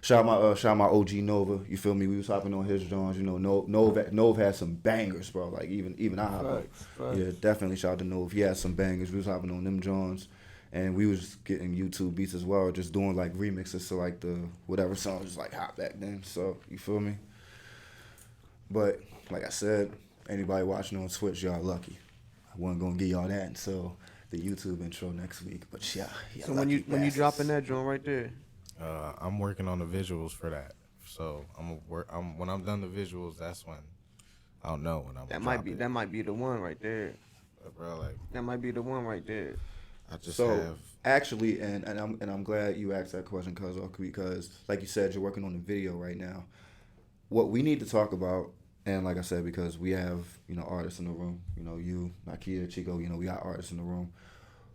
shout out my OG Nova. You feel me? We was hopping on his joints. You know, Nova had some bangers, bro. Like even I hop on. Facts. Yeah, definitely shout out to Nova. He had some bangers. We was hopping on them joints. And we was getting YouTube beats as well, just doing like remixes to like the whatever song was like hot back then. So you feel me? But like I said, anybody watching on Twitch, y'all lucky. I wasn't gonna give y'all that until the YouTube intro next week. But yeah. So when you dropping that joint right there, I'm working on the visuals for that. So when I'm done the visuals, that's when I don't know when I'm. that might be the one right there. Bro, like That might be the one right there. I just So have. actually, and I'm glad you asked that question, because like you said, you're working on the video right now. What we need to talk about, and like I said, because we have artists in the room, you, Nakia, Chico, we got artists in the room.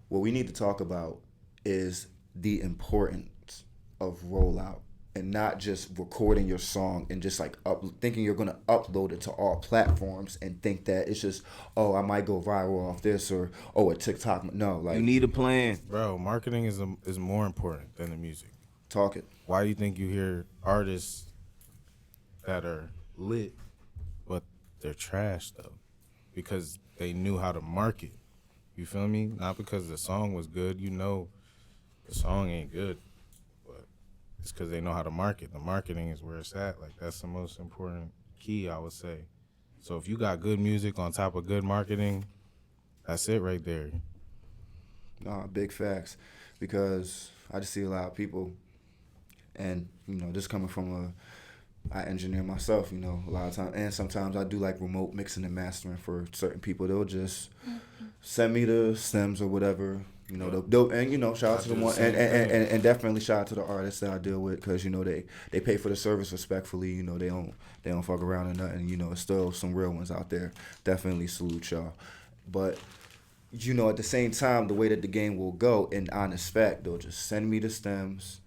What we need to talk about is the importance of rollout and not just recording your song and just like thinking you're gonna upload it to all platforms and think that it's just I might go viral off this or a TikTok. No, like You need a plan. Bro, marketing is more important than the music. talk it. Why do you think you hear artists that are lit, but they're trash though? Because they knew how to market. You feel me? Not because the song was good. The song ain't good, but it's because they know how to market. The marketing is where it's at. Like that's the most important key, I would say. So if you got good music on top of good marketing, that's it right there. Nah, big facts, because I just see a lot of people, and just coming from I engineer myself, a lot of times, and sometimes I do like remote mixing and mastering for certain people. They'll just send me the stems or whatever, and shout out to the one, and definitely shout out to the artists that I deal with, because they pay for the service respectfully. They don't fuck around or nothing. It's still some real ones out there. Definitely salute y'all, but. At the same time, the way that the game will go, in honest fact, they'll just send me the stems.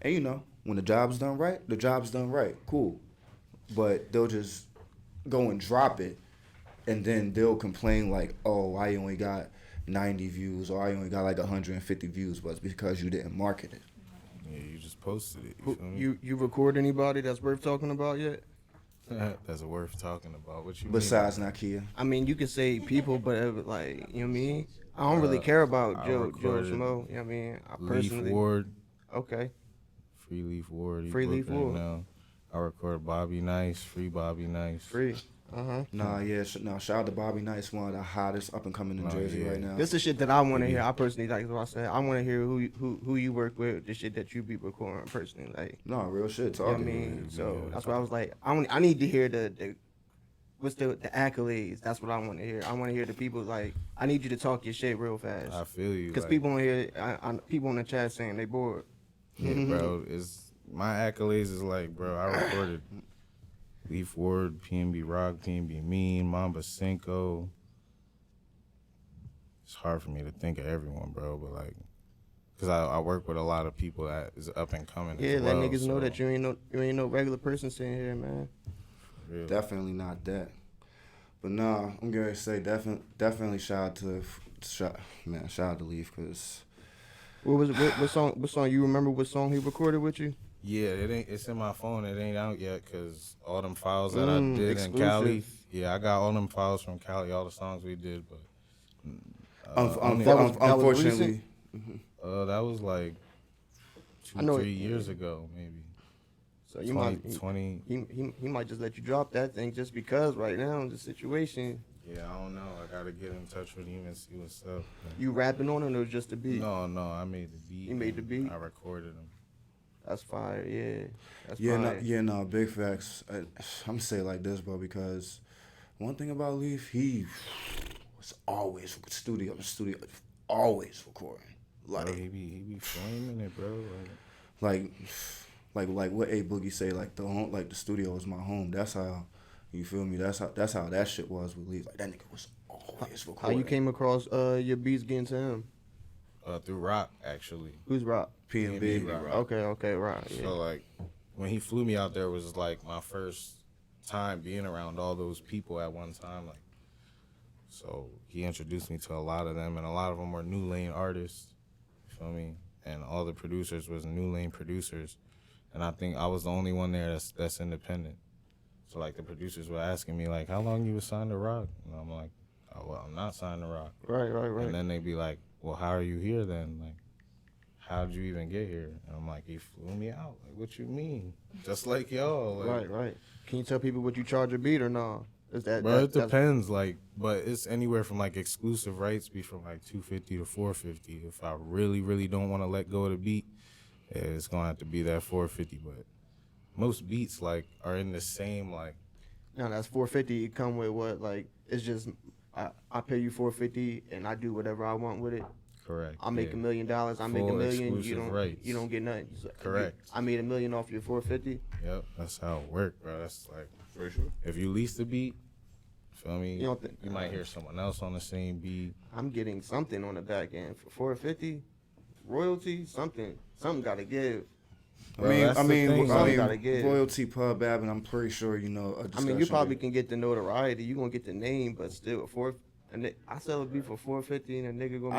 And, when the job's done right, the job's done right. Cool. But they'll just go and drop it, and then they'll complain like, oh, I only got 90 views, or I only got like 150 views, but it's because you didn't market it. Yeah, you just posted it. You feel me? You record anybody that's worth talking about yet? That's worth talking about. What you besides mean? Nakia? I mean, you can say people, but like, you know what I mean? I don't really care about I Joe recorded Schmo. You know what I mean? I Leaf personally. Ward, Okay. Free Leaf Ward. He Free booked Leaf right Ward. now. I recorded Bobby Nice, Free Bobby Nice. Free. Nah, yeah, no. Shout out to Bobby Nice, one of the hottest up and coming in Oh, Jersey yeah. right now. This is shit that I want to Yeah. hear. I personally, like what I said, I want to hear who you work with, the shit that you be recording personally. Like, No, real shit. you know what I Talking. mean? So yeah. that's why I was like, I need to hear the what's the accolades. That's what I want to hear. I want to hear the people like, I need you to talk your shit real fast. I feel you. Because like, people on here, people in the chat saying they bored. yeah, bro. It's my accolades is like, bro. I recorded Leaf Ward, PNB Rock, PNB Mean, Mamba Cinco. It's hard for me to think of everyone, bro, but like, cause I work with a lot of people that is up and coming. Yeah, as let well, niggas know so, that you ain't no regular person sitting here, man. real. Definitely not that. But nah, I'm gonna say definitely shout out to Leaf, cause What was it? What song? You remember what song he recorded with you? Yeah, it's in my phone. It ain't out yet because all them files that I did exclusive. in Cali. Yeah, I got all them files from Cali, all the songs we did, but unfortunately, that was like I know 3 years ago, maybe. So you 20. he might just let you drop that thing just because right now the situation. Yeah, I don't know. I gotta get in touch with him and see what's up. You rapping on it or just the beat? No, I made the beat. You made the beat? I recorded him. That's fire. Yeah. That's yeah, fire. no, big facts. I'm gonna say it like this, bro, because one thing about Leaf, he was always studio, always recording. Bro, Like, he be flaming it, bro. like what A Boogie say, like the studio is my home. That's how, you feel me? That's how that shit was with Leaf. Like that nigga was always recording. How you came across your beats getting to him? Through Rock, actually. Who's Rock? PNB. Rock. Okay, Rock. Yeah. So like, when he flew me out there was like my first time being around all those people at one time. Like, so he introduced me to a lot of them, and a lot of them were new lane artists. You feel me? And all the producers was new lane producers, and I think I was the only one there that's independent. So like the producers were asking me like, how long you was signed to Rock? And I'm like, oh, well, I'm not signed to Rock. Right. And then they'd be like, well, how are you here then? Like, how'd you even get here? And I'm like, he flew me out. Like, what you mean? Just like y'all. Like, Right. Can you tell people what you charge a beat or no? Is that? Bro, it depends. Like, but it's anywhere from like exclusive rights be from like $250 to $450. If I really don't want to let go of the beat, yeah, it's gonna have to be that $450. But most beats like are in the same like. No, that's $450. It come with what? Like, it's just I pay you $450 and I do whatever I want with it. Correct. I make yeah. $1 million. I make $1 Full million. exclusive rights. You don't get nothing. So Correct. I made $1 million off your $450. Yep, that's how it worked, bro. That's like For sure. if you lease the beat, feel me? You don't think- you might hear someone else on the same beat. I'm getting something on the back end for $450. Royalty, something got to give. Bro, that's the thing. Something gotta give. royalty pub app, and I'm pretty sure you know. I mean, you probably can get the notoriety. You gonna get the name, but still, I sell a beat for $450, and a nigga gonna.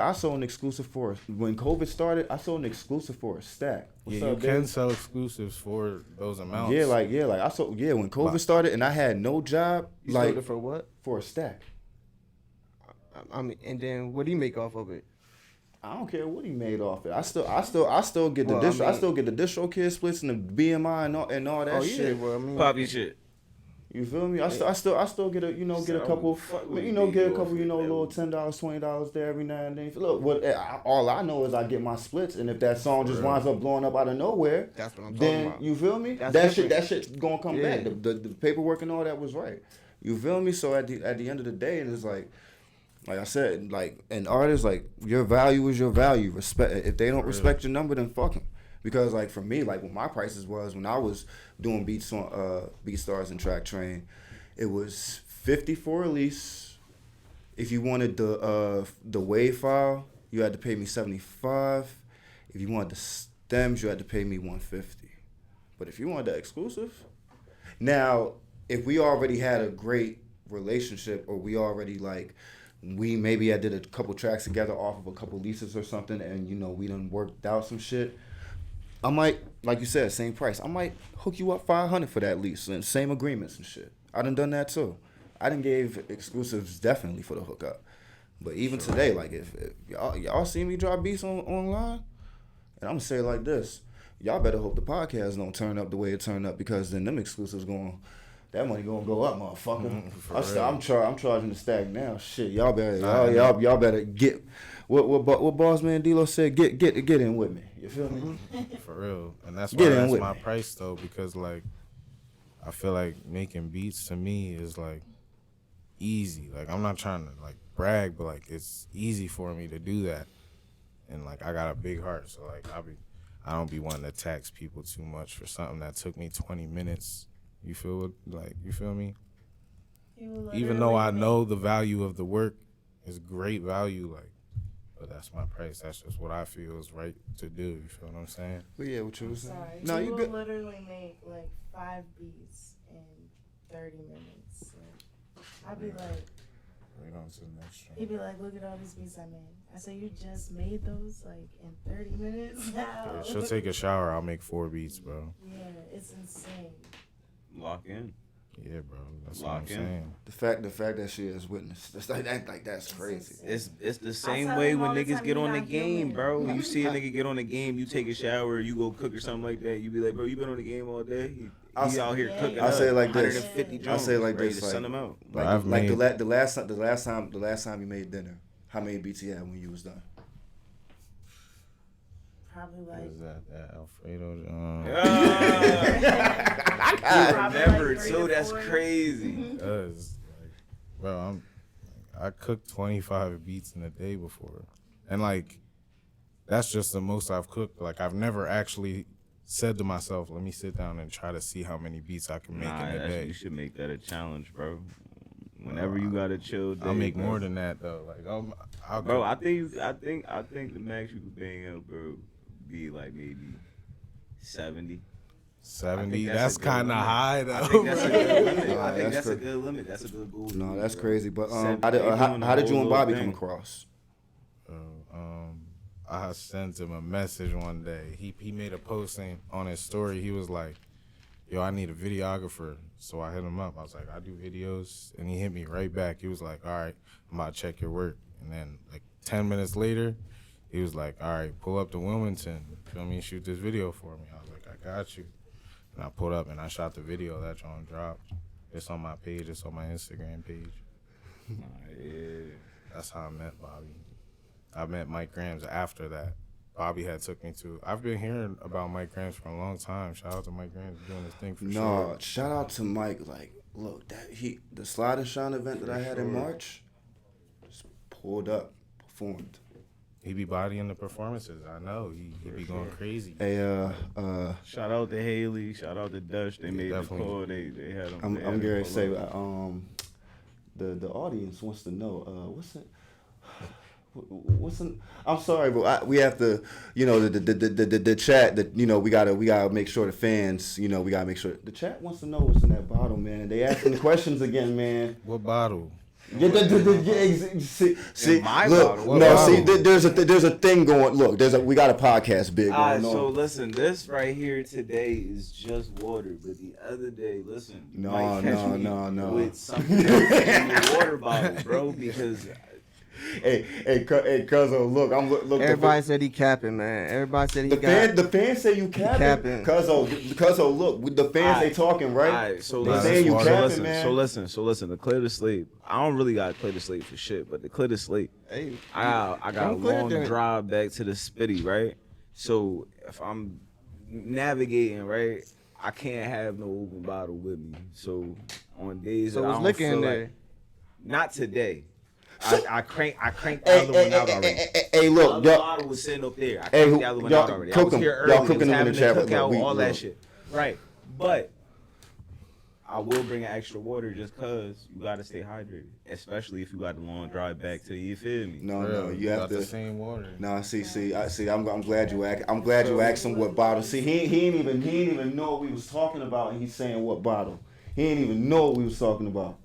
I sold an exclusive for when COVID started. I sold an exclusive for a stack. What's Yeah, you up, can Dave? sell exclusives for those amounts. Yeah, like I sold. Yeah, when COVID started and I had no job, You like sold it for what? for a stack. I mean, and then what do you make off of it? I don't care what he made off it. I still get the Well, distro. I I mean- still get the distro kid splits and the BMI and all that shit. Well, I mean, Poppy shit. You feel me? I still get a get a couple little $10, $20 there every now and then. Look, all I know is I get my splits, and if that song just winds up blowing up out of nowhere, That's what I'm talking then about. you feel me? That's That shit gonna come Yeah. back. The paperwork and all that was right. You feel me? So at the end of the day, it's like I said, like an artist, like your value is your value. Respect. If they don't respect your number, then fuck them. Because like for me, like what my prices was when I was doing beats on BeatStars and Track Train, it was $50 for release. If you wanted the WAV file, you had to pay me $75. If you wanted the stems, you had to pay me $150. But if you wanted the exclusive, now if we already had a great relationship or we already I did a couple tracks together off of a couple leases or something, and we done worked out some shit. I might, like you said, same price. I might hook you up $500 for that lease and same agreements and shit. I done that too. I done gave exclusives definitely for the hookup. But even today, like if y'all see me drop beats online, and I'm gonna say it like this, y'all better hope the podcast don't turn up the way it turned up, because then them exclusives that money gonna go up, motherfucker. I'm charging the stack now. Shit, y'all better get what boss man D-Lo said. Get in with me. You feel me? For real, and that's why that's my price though, because like I feel like making beats to me is like easy. Like I'm not trying to like brag, but like it's easy for me to do that, and like I got a big heart, so like I don't be wanting to tax people too much for something that took me 20 minutes. You feel me? Even though I know the value of the work is great value, like, but that's my price. That's just what I feel is right to do. You feel what I'm saying? Well, yeah, what you was saying. Sorry. No, you good. Will literally make like 5 beats in 30 minutes. So I'd be like, Right on to the next train. he'd be like, look at all these beats I made. I said, you just made those like in 30 minutes now. Yeah, she'll take a shower. I'll make 4 beats, bro. Yeah, it's insane. Lock in. Yeah, bro. That's Lock what I'm in. saying. The fact that she is witness, that's crazy. It's the same tell way him when all the niggas time, get you're on the not game, human. bro. When you see a nigga get on the game, you take a shower, you go cook or something like that. You be like, bro, you been on the game all day. He out here cooking. I'll say it like this. 150 I'll joints, say it like ready this. to send them out. Like the last time you made dinner, how many beats you had when you was done? Probably What like. is that Alfredo? I remember like 3 too. to That's 4. crazy. Cause, like, bro, I cooked 25 beats in a day before, and like, that's just the most I've cooked. Like, I've never actually said to myself, let me sit down and try to see how many beats I can make in a day. You should make that a challenge, bro. Whenever you got a chill day, I'll make bro. more than that though. Like, I'll Bro, cook. I think the max you could bang out, bro, be like maybe 70. 70. that's That's a good kind of limit. high though. I think that's a good limit. Nah, I think that's that's a cra- good limit. That's a good goal. No, that's bro. crazy. But Seven, how they doing did the you and whole Bobby little come thing. across? I sent him a message one day. He made a posting on his story. He was like, yo, I need a videographer. So I hit him up. I was like, I do videos. And he hit me right back. He was like, all right, I'm about to check your work. And then like 10 minutes later, he was like, all right, pull up to Wilmington. Feel me? Shoot this video for me. I was like, I got you. And I pulled up and I shot the video. That John dropped. It's on my page. It's on my Instagram page. Yeah. That's how I met Bobby. I met Mike Grams after that. Bobby had took me to. I've been hearing about Mike Grams for a long time. Shout out to Mike Grams doing his thing for No, sure. shout out to Mike. Like, look, the Slide and Shine event that I had in March, just pulled up, performed. He be bodying the performances. I know. He be going crazy. Hey, Shout out to Haley. Shout out to Dutch. They made definitely. the call. They had them. I'm they had going them to say, pull up. the audience wants to know, I'm sorry, but we have to, the chat that, we gotta make sure the fans, we gotta make sure the chat wants to know what's in that bottle, man. They asking the questions again, man. What bottle? See, my look, bottle. no, What see, bottle? there's a thing going. Look, we got a podcast big Alright, going so on. listen, this right here today is just water, but the other day, listen, you No, might catch me no. with something else in the water bottle, bro, because Hey, Cuzzo, look, look. Everybody said he capping, man. Everybody said he The fans say you capping. capping. Cuzzo, look, with the fans they talking, right? Alright, so They listen, saying you so capping, listen, man. so listen, to clear the slate, I don't really gotta clear the slate for shit, but to clear the slate, Hey, I got a don't clear it long then. drive back to the Spitty, right? So if I'm navigating, right, I can't have no open bottle with me. So on days So that I was don't liquor feel in like, there. not today. I cranked the other one out already. Hey, The look, other y'all. bottle was sitting up there. I Hey, cranked the other one y'all out already. I cook was 'em. here Y'all early. cooking Was them in having the the chat, but cookout, we- all look. that shit. Right. But I will bring an extra water just cause you gotta stay hydrated, especially if you got a long drive back to you. Feel me? No, Real, you have got the to. same water. No, I'm glad you asked. I'm glad you asked him what bottle. See, he ain't even know what we was talking about, and he's saying what bottle. He ain't even know what we was talking about.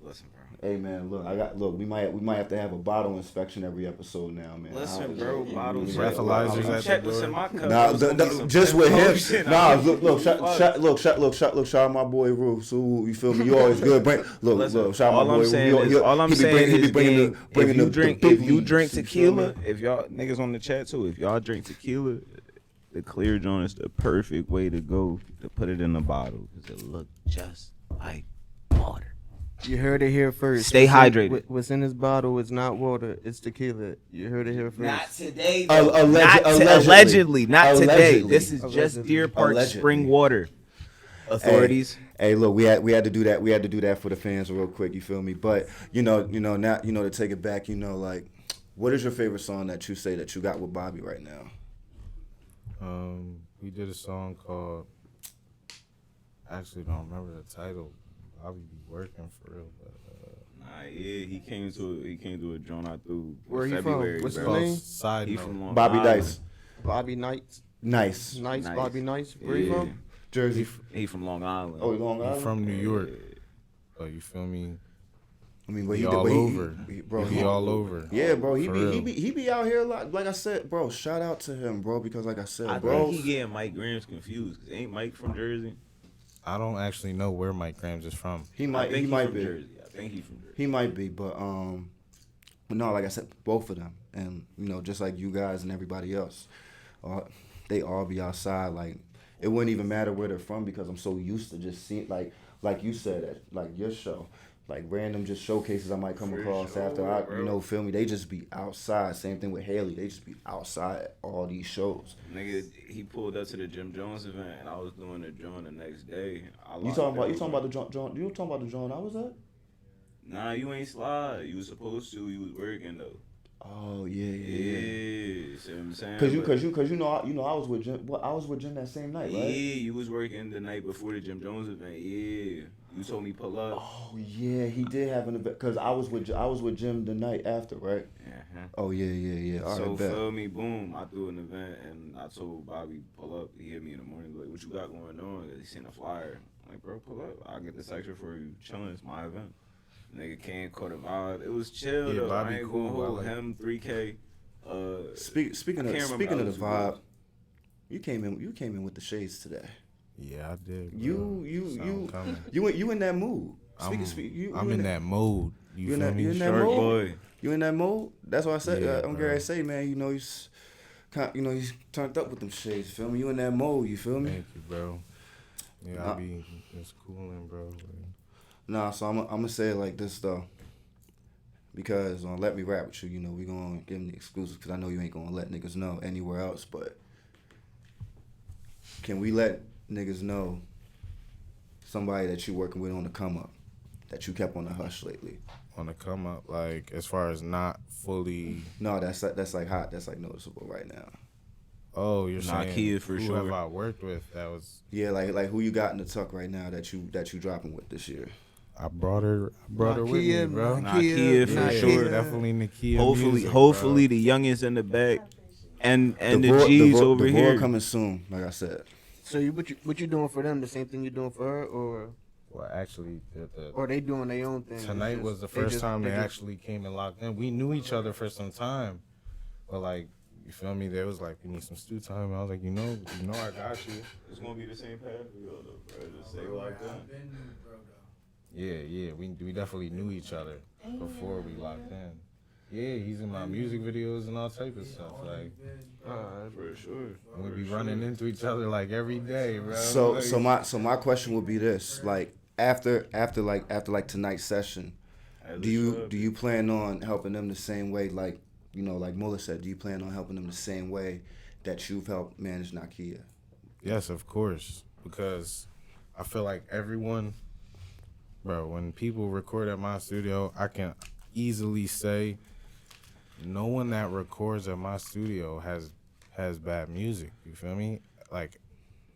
Listen, bro. Hey man, look. We might have to have a bottle inspection every episode now, man. Listen, bro, bottles. Breathalyzers at the Check this door. in my cup. Nah, There's gonna be some just with lotion. him. Nah, look, shout out my boy Roof. So you feel me? You always good. Listen, Shout out all my I'm boy saying Roof. is, all I'm saying is, gang, if you drink big tequila, leagues, you feel me? if y'all niggas on the chat too, if y'all drink tequila, the clear joint is the perfect way to go to put it in a bottle because it look just like water. You heard it here first. Stay hydrated. What's in this bottle is not water. It's tequila. You heard it here first. Not today, Allegedly. not today. Allegedly. This is just Allegedly. Deer Park Allegedly. spring water. Authorities. Hey, look, we had to do that. We had to do that for the fans real quick. You feel me? But now to take it back. Like, what is your favorite song that you say that you got with Bobby right now? We did a song called. I actually don't remember the title. I'll be working for real, but Yeah, he came to a joint I threw. Where he from? February, What's his bro. name? side He note. from Long Bobby Island. Dice. Bobby Knights. Nice. Nice. Nice. Bobby Knights. Where you Yeah. from? Jersey. He from Long Island. Oh, Long He Island. from New York. So you feel me? I mean, but He he all over. bro. He all over. Yeah, bro. He For be real. he be out here a lot. Like I said, bro. Shout out to him, bro. Because like I said, I bro. think he getting Mike Grams confused. 'Cause ain't Mike from Jersey? I don't actually know where Mike Grams is from. He I might think he might from be. Jersey. I think he from Jersey. He might be, but no, like I said, both of them, and just like you guys and everybody else, they all be outside. Like it wouldn't even matter where they're from because I'm so used to just seeing, like you said, at like your show, like random just showcases I might come For across sure, after I, bro. feel me. They just be outside. Same thing with Haley. They just be outside at all these shows. Nigga, he pulled up to the Jim Jones event, and I was doing the joint the next day. You talking about the John? You talking about the John I was at? Nah, you ain't slide. You was supposed to. You was working though. Oh yeah. See what I'm saying? Cause you But- I was with Jim. Well, I was with Jim that same night, Yeah, right? you was working the night before the Jim Jones event. Yeah, you told me pull up. Oh yeah, he did have an event. Cause I was with Jim the night after, right? Uh-huh. Oh yeah. All So right, bet. feel me, boom. I threw an event and I told Bobby pull up. He hit me in the morning like, "What you got going on?" He seen a flyer. I'm like, bro, pull up. I'll get this extra for you. Chilling, it's my event. Nigga came, caught a vibe. It was chill Yeah, though. Bobby I ain't cool. gonna hold I like him 3K. Speaking I of can't remember the others who vibe, was. you came in with the shades today. Yeah, I did. Bro. You Something coming. you in that mood. I'm in that mode. You in feel that- me? you in that Shark mode? boy. You in that mode? That's what I said. Yeah, I'm bro. gonna say, man. He's turned up with them shades. Feel me? You in that mode? You feel me? Thank you, bro. Yeah, I be just cooling, bro. Nah, so I'm gonna say it like this though, because Let Me Rap With You, we gonna give them the exclusive because I know you ain't gonna let niggas know anywhere else, but can we let niggas know somebody that you working with on the come up that you kept on the hush lately? On the come up, like as far as not fully. No, that's like hot. That's like noticeable right now. Oh, you're saying Nakia for who sure. have I worked with? That was Yeah, like who you got in the tuck right now that you dropping with this year? I brought her with me, Nakia, bro. Nakia for Yeah, sure. definitely Nakia. Hopefully music, the youngest in the back and the Vor- G's Vor- over the Vor here. coming soon, like I said. So what you doing for them? The same thing you doing for her, or Well, actually, they doing their own thing? tonight was the first time they actually came and locked in. We knew each other for some time, but like, you feel me? They was like, we need some stew time. And I was like, you know, I got you. It's gonna be the same path for y'all though, bro. Just say it like that. Yeah, we definitely knew each other before we locked in. Yeah, he's in my music videos and all type of stuff. Like, For sure. we be running into each other like every day, bro. So Like, my question would be this: like after tonight's session, do you plan on helping them the same way? Like like Muller said, do you plan on helping them the same way that you've helped manage Nakia? Yes, of course, because I feel like everyone, bro, when people record at my studio, I can easily say no one that records at my studio has bad music. You feel me? Like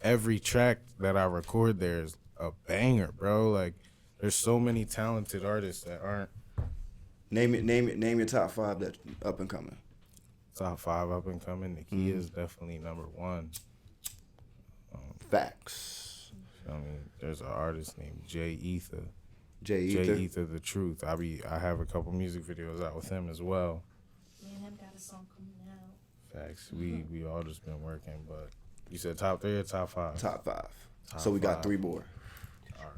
every track that I record there is a banger, bro. Like there's so many talented artists that aren't Name your top 5 that up and coming. top 5 up and coming. Nakia is definitely number 1. Facts. I mean, there's an artist named Jay Ether. Jay Jay Ether. Ether, The Truth. I have a couple music videos out with him as well. Me and him got a song coming out. Facts. We all just been working, but you said top 3 or top 5? Top 5. Top So we got 5. 3 more. Alright.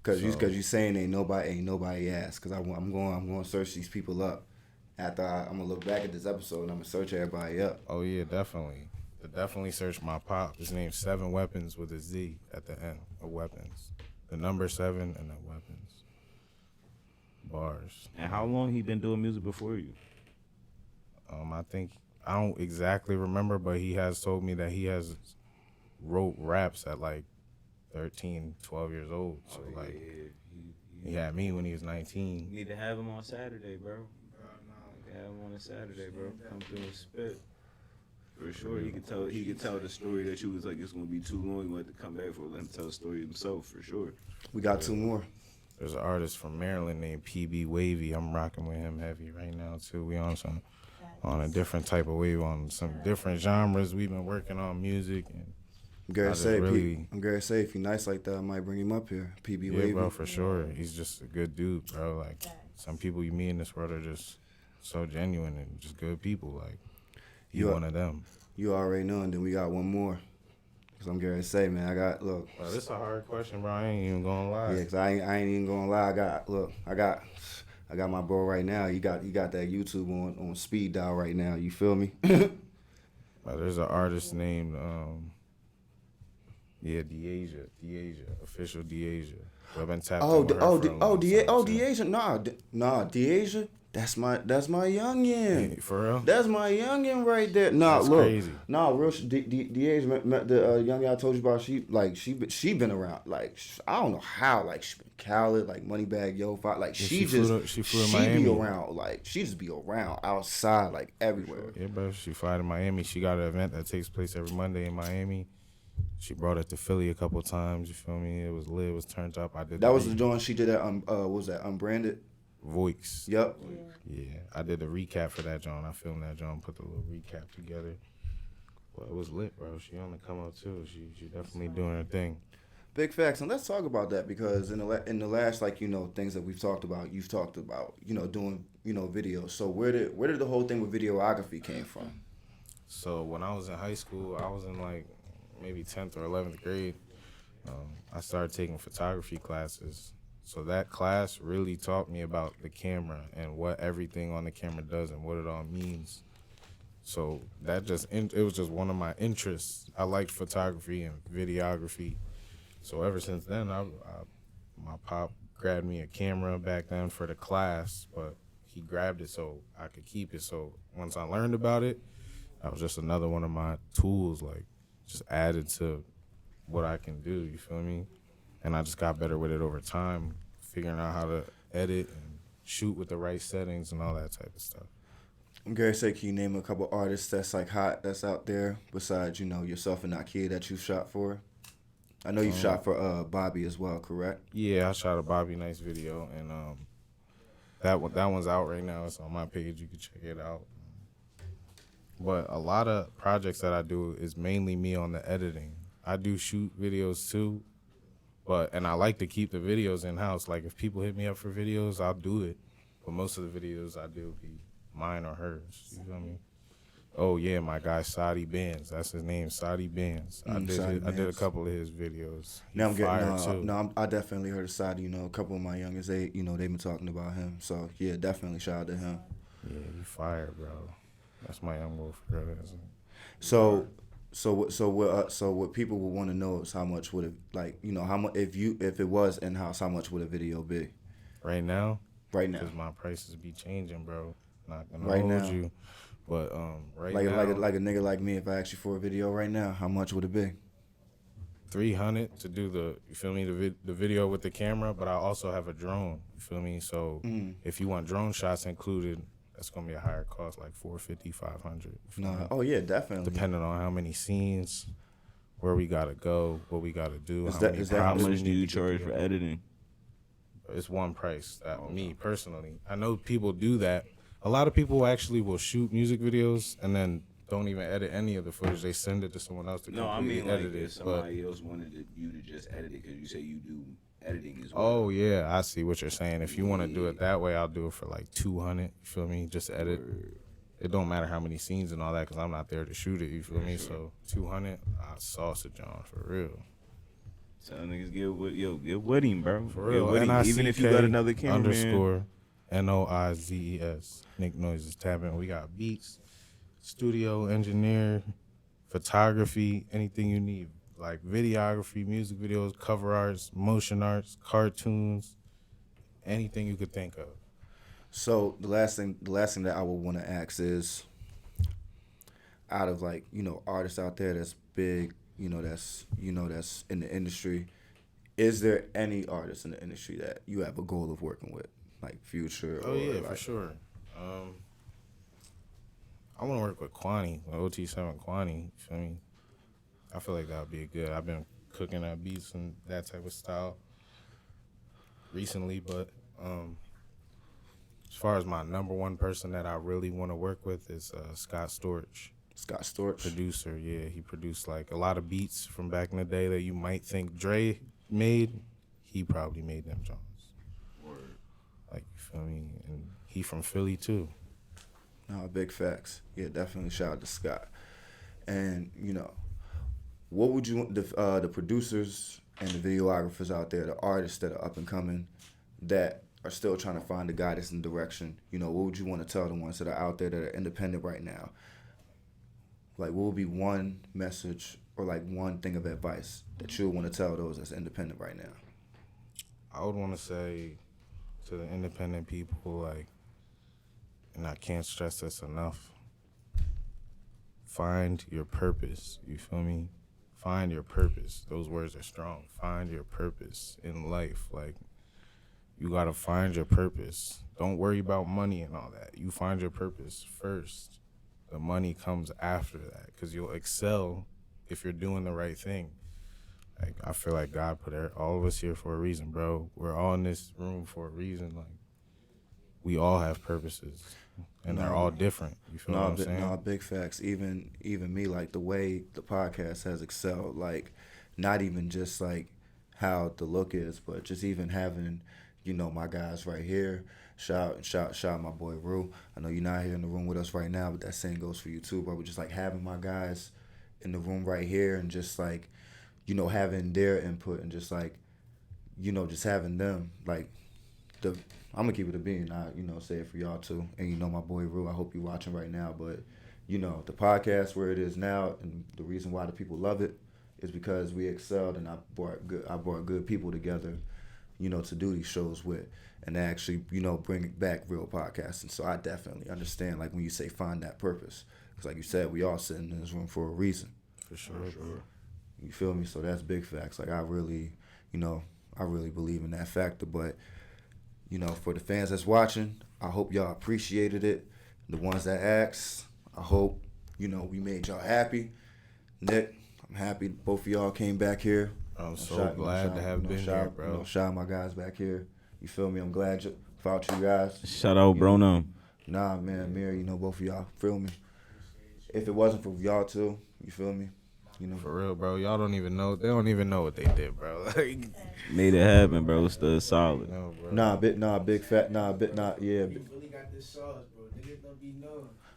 Cause So- you saying ain't nobody asked. Cause I'm going to search these people up. After I'm gonna look back at this episode and I'm gonna search everybody up. Oh yeah, definitely. Definitely search my pop. His name's 7 Weapons with a Z at the end of weapons. The number 7 and then weapons. Bars. And how long he been doing music before you? I think I don't exactly remember, but he has told me that he has wrote raps at like 13, 12 years old. So like he had me when he was 19. You need to have him on Saturday, bro. You can have him on a Saturday, bro. Come through and spit. For sure, he could tell the story that you was like it's gonna be too long. You want to come back for it, let him tell the story himself. For sure. We got 2 more. There's an artist from Maryland named PB Wavy. I'm rocking with him heavy right now too. We on a different type of wave, on some different genres. We've been working on music and I'm Gary I just say, really- I'm Gary say, if you nice like that, I might bring him up here. PB yeah, Wavy. bro, for sure. He's just a good dude, bro. Like some people you meet in this world are just so genuine and just good people. Like you You are- one of them. You already know, and then we got 1 more. Cause I'm Gary say, man, I got Bro, this is a hard question, bro. I ain't even gonna lie. Yeah, cause I ain't even gonna lie. I got my bro right now. He got that YouTube on speed dial right now. You feel me? There's an artist named Deasia, official Deasia. I've been tapped in with her for a long time, too. Deasia. Nah, Deasia. That's my youngin. Hey, for real? That's my youngin right there. Nah, That's look. crazy. Nah, real Deasia, the youngin I told you about. She been around. Like I don't know how. Like she been Khaled, like Moneybag Yo, like she she flew to Miami. be around. Like she just be around outside, like everywhere. Yeah, bro. She fly to Miami. She got an event that takes place every Monday in Miami. She brought it to Philly a couple times. You feel me? It was lit. It was turned up. I did. That was the joint she did at what was that, Unbranded? Voice. Yep. Yeah, I did the recap for that joint. I filmed that joint, put the little recap together. Well, it was lit, bro. She on the come up too. She definitely doing her thing. Big facts, and let's talk about that because in the last things that we've talked about, you've talked about doing videos. So where did the whole thing with videography came from? So when I was in high school, I was in like maybe 10th or 11th grade. I started taking photography classes. So that class really taught me about the camera and what everything on the camera does and what it all means. So that it was just one of my interests. I liked photography and videography. So ever since then, my pop grabbed me a camera back then for the class, but he grabbed it so I could keep it. So once I learned about it, that was just another one of my tools, like just added to what I can do, you feel me? And I just got better with it over time, figuring out how to edit and shoot with the right settings and all that type of stuff. I'm Gary say, can you name a couple artists that's like hot that's out there besides yourself and Nakia that you shot for? I know you shot for Bobby as well, correct? Yeah, I shot a Bobby Nice video, and that one's out right now. It's on my page. You can check it out. But a lot of projects that I do is mainly me on the editing. I do shoot videos too, and I like to keep the videos in house. Like if people hit me up for videos, I'll do it. But most of the videos I do be mine or hers. You feel me? Oh yeah, my guy Saudi Benz. That's his name, Saudi Benz. I did a couple of his videos. He Now I'm fire, getting too. I definitely heard of Saudi. A couple of my youngest, they've been talking about him. So yeah, definitely shout out to him. Yeah, he fire, bro. That's my young wolf, bro. So what people would want to know is how much would it how much if it was in house, how much would a video be? Right now? Right now. Because my prices be changing, bro. Not gonna Right hold now. you. But right Like now, like a nigga like me, if I asked you for a video right now, how much would it be? 300 to do the video with the camera, but I also have a drone. You feel me? So if you want drone shots included, that's gonna be a higher cost, like 450, 500. No. Oh yeah, definitely. Depending on how many scenes, where we gotta go, what we gotta do. Is how that- many is that- How props we much do need you to get charge for together. editing? It's one price. Me personally, I know people do that. A lot of people actually will shoot music videos and then don't even edit any of the footage. They send it to someone else to No, I completely mean like edit if it. But somebody else wanted you to just edit it because you say you do editing as well. Oh yeah, I see what you're saying. If you want to do it that way, I'll do it for like 200. You feel me? Just edit. It don't matter how many scenes and all that, because I'm not there to shoot it. You feel me? So 200, I sausage on for real. Tell niggas get with him, bro. For real. Get with him. Even if you got another cameraman. _Noizes. Nick Noizes. Tap in. We got beats, studio, engineer, photography, anything you need. Like videography, music videos, cover arts, motion arts, cartoons, anything you could think of. So the last thing that I would want to ask is, out of like, you know, artists out there that's big, that's in the industry, is there any artist in the industry that you have a goal of working with, like Future? Oh or yeah, like, for sure. I want to work with Kwani, with OT7 Kwani. You feel me? I feel like that would be good. I've been cooking at beats and that type of style recently, but as far as my number one person that I really want to work with is Scott Storch. Scott Storch? Producer, yeah. He produced like a lot of beats from back in the day that you might think Dre made. He probably made them Jones. Like, you feel me? And he from Philly too. No, big facts. Yeah, definitely shout out to Scott. And, what would you want the producers and the videographers out there, the artists that are up and coming, that are still trying to find the guidance and direction, what would you want to tell the ones that are out there that are independent right now? Like, what would be one message or like one thing of advice that you would want to tell those that's independent right now? I would want to say to the independent people, like, and I can't stress this enough, find your purpose. You feel me? Find your purpose. Those words are strong. Find your purpose in life. Like, you got to find your purpose. Don't worry about money and all that. You find your purpose first. The money comes after that, because you'll excel if you're doing the right thing. Like, I feel like God put all of us here for a reason, bro. We're all in this room for a reason. Like, we all have purposes, and they're all different. You feel what I'm saying? No, big facts. Even me, like the way the podcast has excelled, like not even just like how the look is, but just even having, my guys right here. Shout my boy Rue. I know you're not here in the room with us right now, but that same goes for you too, bro. But just like having my guys in the room right here, and just like, having their input, and just like, just having them, like, I'm gonna keep it a bean, say it for y'all too. And my boy Rue, I hope you're watching right now, but the podcast where it is now, and the reason why the people love it is because we excelled, and I brought good people together, to do these shows with, and to actually, bring back real podcasting. So I definitely understand, like, when you say find that purpose, because like you said, we all sitting in this room for a reason. For sure. You feel me? So that's big facts. Like, I really believe in that factor. But, for the fans that's watching, I hope y'all appreciated it. The ones that asked, I hope, we made y'all happy. Nick, I'm happy both of y'all came back here. I'm so glad to have been here, bro. Shout out my guys back here. You feel me? I'm glad about you guys. Shout out, bro. No. Nah, man, Mary, both of y'all. Feel me? If it wasn't for y'all too, you feel me? For real, bro. Y'all don't even know. They don't even know what they did, bro. Like, made it happen, bro. Still solid. Yeah. Really got this sauce, bro. Niggas don't be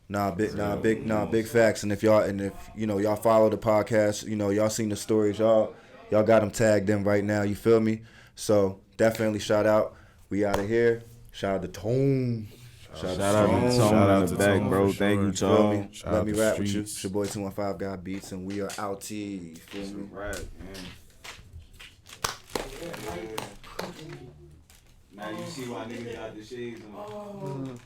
knowing. Big facts. And if y'all follow the podcast, y'all seen the stories, y'all got them tagged in right now. You feel me? So definitely shout out. We out of here. Shout out to Tone. Shout out to Tone in the back, bro. Thank you, Tone. Let me rap with you. It's your boy 215 Got Beats, and we are out. You feel me? Right, man. Now you see why niggas got the shades on.